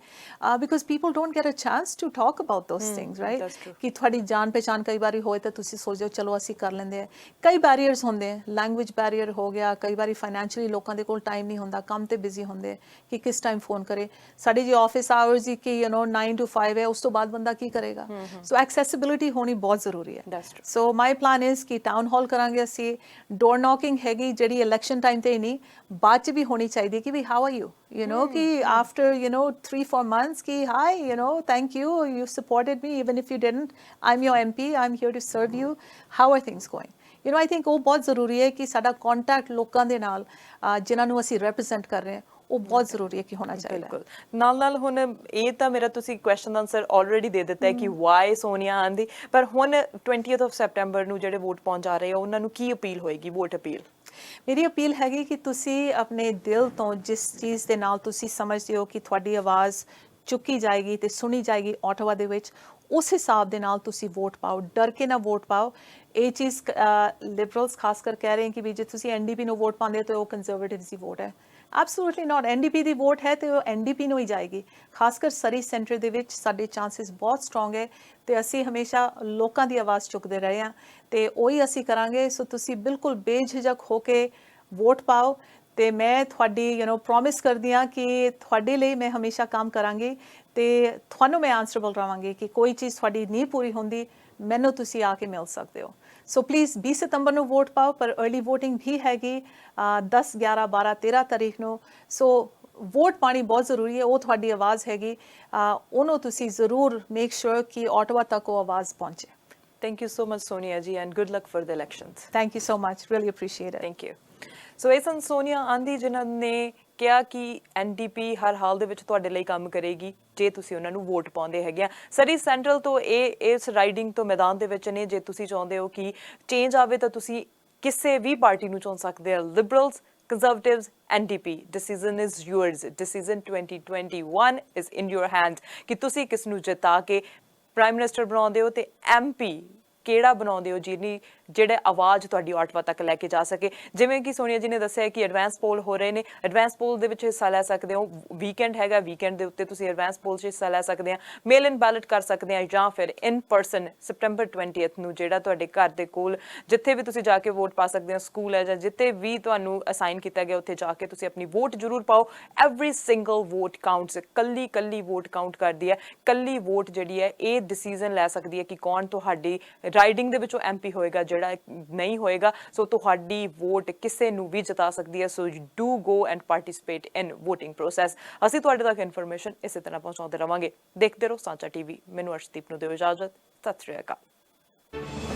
because people don't get a chance to talk about those things, right. ਕਿ ਤੁਹਾਡੀ ਜਾਣ ਪਹਿਚਾਣ ਕਈ ਵਾਰੀ ਹੋਏ ਤਾਂ ਤੁਸੀਂ ਸੋਚੋ ਚਲੋ ਅਸੀਂ ਕਰ ਲੈਂਦੇ ਆ, ਕਈ ਬੈਰੀਅਰਸ ਹੁੰਦੇ ਆ, ਲੈਂਗੁਏਜ ਬੈਰੀਅਰ ਹੋ ਗਿਆ, ਕਈ ਵਾਰੀ ਫਾਈਨੈਂਸ਼ੀਅਲੀ ਲੋਕਾਂ ਦੇ ਕੋਲ ਟਾਈਮ ਨਹੀਂ ਹੁੰਦਾ, ਕੰਮ ਤੇ ਬਿਜ਼ੀ ਹੁੰਦੇ ਕਿ ਕਿਸ ਟਾਈਮ ਫੋਨ ਕਰੇ। ਸਾਡੇ ਜੀ ਆਫਿਸ ਆਵਰਸ ਹੀ ਕਿ ਯੂ نو 9 to 5 ਹੈ, ਉਸ ਤੋਂ ਬਾਅਦ ਬੰਦਾ ਕੀ ਕਰੇਗਾ। ਸੋ ਐਕਸੈਸਿਬਿਲਿਟੀ ਹੋਣੀ ਬਹੁਤ ਜ਼ਰੂਰੀ ਹੈ। ਸੋ ਮਾਈ ਪਲਾਨ ਇਜ਼ ਕਿ ਟਾਊਨ ਹਾਲ ਕਰਾਂਗੇ ਅਸੀਂ, ਡੋਰ ਨੌਕਿੰਗ ਹੈਗੀ ਜਿਹੜੀ ਇਲੈਕਸ਼ਨ ਟਾਈਮ ਤੇ ਹੀ ਨਹੀਂ, ਬਾਅਦ ਚ ਵੀ ਹੋਣੀ ਚਾਹੀਦੀ ਕਿ ਵੀ how are you, you know ki after you know 3-4 months ki hi, you know thank you, you supported me even if you didn't, I'm your MP, I'm here to serve you, how are things going, you know I think ਉਹ ਬਹੁਤ ਜ਼ਰੂਰੀ ਹੈ ਕਿ ਸਾਡਾ ਕੰਟੈਕਟ ਲੋਕਾਂ ਦੇ ਨਾਲ ਜਿਨ੍ਹਾਂ ਨੂੰ ਅਸੀਂ ਰਿਪਰੈਜ਼ੈਂਟ ਕਰ ਰਹੇ ਹਾਂ ਉਹ ਬਹੁਤ ਜ਼ਰੂਰੀ ਹੈ ਕਿ ਹੋਣਾ ਚਾਹੀਦਾ। ਬਿਲਕੁਲ, ਨਾਲ ਹੁਣ ਇਹ ਤਾਂ ਮੇਰਾ ਤੁਸੀਂ ਕੁਐਸਚਨ ਦਾ ਆਨਸਰ ਆਲਰੇਡੀ ਦੇ ਦਿੱਤਾ ਹੈ ਕਿ ਵਾਈ ਸੋਨੀਆ ਆਂਦੀ, ਪਰ ਹੁਣ 20th of September ਨੂੰ ਜਿਹੜੇ ਵੋਟ ਪਾਉਣ ਜਾ ਰਹੇ ਆ ਉਹਨਾਂ ਨੂੰ ਕੀ ਅਪੀਲ ਹੋਏਗੀ, ਵੋਟ ਅਪੀਲ? ਮੇਰੀ ਅਪੀਲ ਹੈਗੀ ਕਿ ਤੁਸੀਂ ਆਪਣੇ ਦਿਲ ਤੋਂ ਜਿਸ ਚੀਜ਼ ਦੇ ਨਾਲ ਤੁਸੀਂ ਸਮਝਦੇ ਹੋ ਕਿ ਤੁਹਾਡੀ ਆਵਾਜ਼ ਚੁੱਕੀ ਜਾਏਗੀ ਤੇ ਸੁਣੀ ਜਾਏਗੀ ਆਟੋਵਾ ਦੇ ਵਿੱਚ, ਉਸ ਹਿਸਾਬ ਦੇ ਨਾਲ ਤੁਸੀਂ ਵੋਟ ਪਾਓ, ਡਰ ਕੇ ਨਾ ਵੋਟ ਪਾਓ। ਇਹ ਚੀਜ਼ ਲਿਬਰਲਸ ਖਾਸ ਕਰ ਕਹਿ ਰਹੇ ਕਿ ਵੀ ਜੇ ਤੁਸੀਂ NDP ਨੂੰ ਵੋਟ ਪਾਉਂਦੇ ਹੋ ਤਾਂ ਉਹ ਕੰਜ਼ਰਵੇਟਿਵਸ ਦੀ ਵੋਟ ਹੈ। ਐਬਸੋਲੂਟਲੀ ਨਾਟ, NDP ਦੀ ਵੋਟ ਹੈ ਤੇ ਉਹ NDP ਨੂੰ ਹੀ ਜਾਏਗੀ। ਖਾਸ ਕਰ ਸਰੀ ਸੈਂਟਰ ਦੇ ਵਿੱਚ ਸਾਡੇ ਚਾਂਸਸ ਬਹੁਤ ਸਟਰੋਂਗ ਹੈ ਤੇ ਅਸੀਂ ਹਮੇਸ਼ਾ ਲੋਕਾਂ ਦੀ ਆਵਾਜ਼ ਚੁੱਕਦੇ ਰਹੇ ਹਾਂ ਤੇ ਉਹੀ ਅਸੀਂ ਕਰਾਂਗੇ। ਸੋ ਤੁਸੀਂ ਬਿਲਕੁਲ ਬੇਝਿਜਕ ਹੋ ਕੇ ਵੋਟ ਪਾਓ ਤੇ ਮੈਂ ਤੁਹਾਡੀ ਪ੍ਰੋਮਿਸ ਕਰਦੀ ਹਾਂ ਕਿ ਤੁਹਾਡੇ ਲਈ ਮੈਂ ਹਮੇਸ਼ਾ ਕੰਮ ਕਰਾਂਗੀ ਤੇ ਤੁਹਾਨੂੰ ਮੈਂ ਆਨਸਰੇਬਲ ਰਹਾਂਗੀ ਕਿ ਕੋਈ ਚੀਜ਼ ਤੁਹਾਡੀ ਨਹੀਂ ਪੂਰੀ ਹੁੰਦੀ ਮੈਨੂੰ ਤੁਸੀਂ ਆ ਕੇ ਮਿਲ ਸਕਦੇ ਹੋ। ਸੋ ਪਲੀਜ਼ 20 ਸਤੰਬਰ ਨੂੰ ਵੋਟ ਪਾਓ, ਪਰ अर्ਲੀ ਵੋਟਿੰਗ ਵੀ ਹੈਗੀ 10 11 12 13 ਤਾਰੀਖ ਨੂੰ। ਸੋ ਵੋਟ ਪਾਣੀ ਬਹੁਤ ਜ਼ਰੂਰੀ ਹੈ, ਉਹ ਤੁਹਾਡੀ ਆਵਾਜ਼ ਹੈਗੀ, ਉਹਨੂੰ ਤੁਸੀਂ ਜ਼ਰੂਰ ਮੇਕ ਸ਼ੋਰ ਕਿ ਆਟਵਾ ਤੱਕ ਉਹ ਆਵਾਜ਼ ਪਹੁੰਚੇ। Thank you so much Sonia ji and good luck for the elections. Thank you so much, really appreciate it. Thank you. So ਇਹ ਸਨ ਸੋਨੀਆ ਆਂਦੀ ਜਿਨ੍ਹਾਂ ਨੇ ਕਿਹਾ ਕਿ ਐਨਡੀਪੀ ਹਰ ਹਾਲ ਦੇ ਵਿੱਚ ਤੁਹਾਡੇ ਲਈ ਕੰਮ ਕਰੇਗੀ ਜੇ ਤੁਸੀਂ ਉਹਨਾਂ ਨੂੰ ਵੋਟ ਪਾਉਂਦੇ ਹੈਗੇ ਆ। ਸਰੀ ਸੈਂਟਰਲ ਤੋਂ ਇਹ ਇਸ ਰਾਈਡਿੰਗ ਤੋਂ ਮੈਦਾਨ ਦੇ ਵਿੱਚ ਨੇ। ਜੇ ਤੁਸੀਂ ਚਾਹੁੰਦੇ ਹੋ ਕਿ ਚੇਂਜ ਆਵੇ ਤਾਂ ਤੁਸੀਂ ਕਿਸੇ ਵੀ ਪਾਰਟੀ ਨੂੰ ਚੁਣ ਸਕਦੇ ਹੋ, liberals, Conservatives, NDP. Decision is yours. Decision 2021 is in your hands ਕਿ ਤੁਸੀਂ ਕਿਸ ਨੂੰ ਜਿਤਾ ਕੇ ਪ੍ਰਾਈਮ ਮਿਨਿਸਟਰ ਬਣਾਉਂਦੇ ਹੋ ਤੇ MP ਕਿਹੜਾ ਬਣਾਉਂਦੇ ਹੋ ਜਿਹਨੀ ਜਿਹੜੇ ਆਵਾਜ਼ ਤੁਹਾਡੀ ਆਟਵਾ ਤੱਕ ਲੈ ਕੇ ਜਾ ਸਕੇ। ਜਿਵੇਂ ਕਿ ਸੋਨੀਆ ਜੀ ਨੇ ਦੱਸਿਆ ਕਿ ਐਡਵਾਂਸ ਪੋਲ ਹੋ ਰਹੇ ਨੇ, ਐਡਵਾਂਸ ਪੋਲ ਦੇ ਵਿੱਚ ਹਿੱਸਾ ਲੈ ਸਕਦੇ ਹੋ। ਵੀਕਐਂਡ ਹੈਗਾ, ਵੀਕਐਂਡ ਦੇ ਉੱਤੇ ਤੁਸੀਂ ਐਡਵਾਂਸ ਪੋਲ 'ਚ ਹਿੱਸਾ ਲੈ ਸਕਦੇ ਆ, ਮੇਲ ਇਨ ਬੈਲਟ ਕਰ ਸਕਦੇ ਆ ਜਾਂ ਫਿਰ ਇਨ ਪਰਸਨ ਸੈਪਟੈਂਬਰ 20th ਨੂੰ ਜਿਹੜਾ ਤੁਹਾਡੇ ਘਰ ਦੇ ਕੋਲ ਜਿੱਥੇ ਵੀ ਤੁਸੀਂ ਜਾ ਕੇ ਵੋਟ ਪਾ ਸਕਦੇ ਹੋ, ਸਕੂਲ ਹੈ ਜਾਂ ਜਿੱਥੇ ਵੀ ਤੁਹਾਨੂੰ ਅਸਾਈਨ ਕੀਤਾ ਗਿਆ ਉੱਥੇ ਜਾ ਕੇ ਤੁਸੀਂ ਆਪਣੀ ਵੋਟ ਜ਼ਰੂਰ ਪਾਓ। Every single vote counts. ਕੱਲੀ ਵੋਟ ਕਾਊਂਟ ਕਰਦੀ ਹੈ। ਕੱਲੀ ਵੋਟ ਜਿਹੜੀ ਹੈ ਇਹ ਡਿਸੀਜਨ ਲੈ ਸਕਦੀ ਹੈ ਕਿ ਕੌਣ ਤੁਹਾਡੀ ਰਾਈਡਿੰਗ ਦੇ ਵਿੱਚੋਂ MP ਹੋਏਗਾ, ਜਿਹੜਾ ਨਹੀਂ ਹੋਏਗਾ। ਸੋ ਤੁਹਾਡੀ ਵੋਟ ਕਿਸੇ ਨੂੰ ਵੀ ਜਿਤਾ ਸਕਦੀ ਹੈ। ਸੋ do go and participate in voting process. ਅਸੀਂ ਤੁਹਾਡੇ ਤੱਕ ਇਨਫੋਰਮੇਸ਼ਨ ਇਸੇ ਤਰ੍ਹਾਂ ਪਹੁੰਚਾਉਂਦੇ ਰਵਾਂਗੇ। ਦੇਖਦੇ ਰਹੋ ਸਾਂਚਾ TV। ਮੈਨੂੰ ਅਰਸ਼ਦੀਪ ਨੂੰ ਦਿਓ ਇਜਾਜ਼ਤ। ਸਤਿ ਸ਼੍ਰੀ ਅਕਾਲ।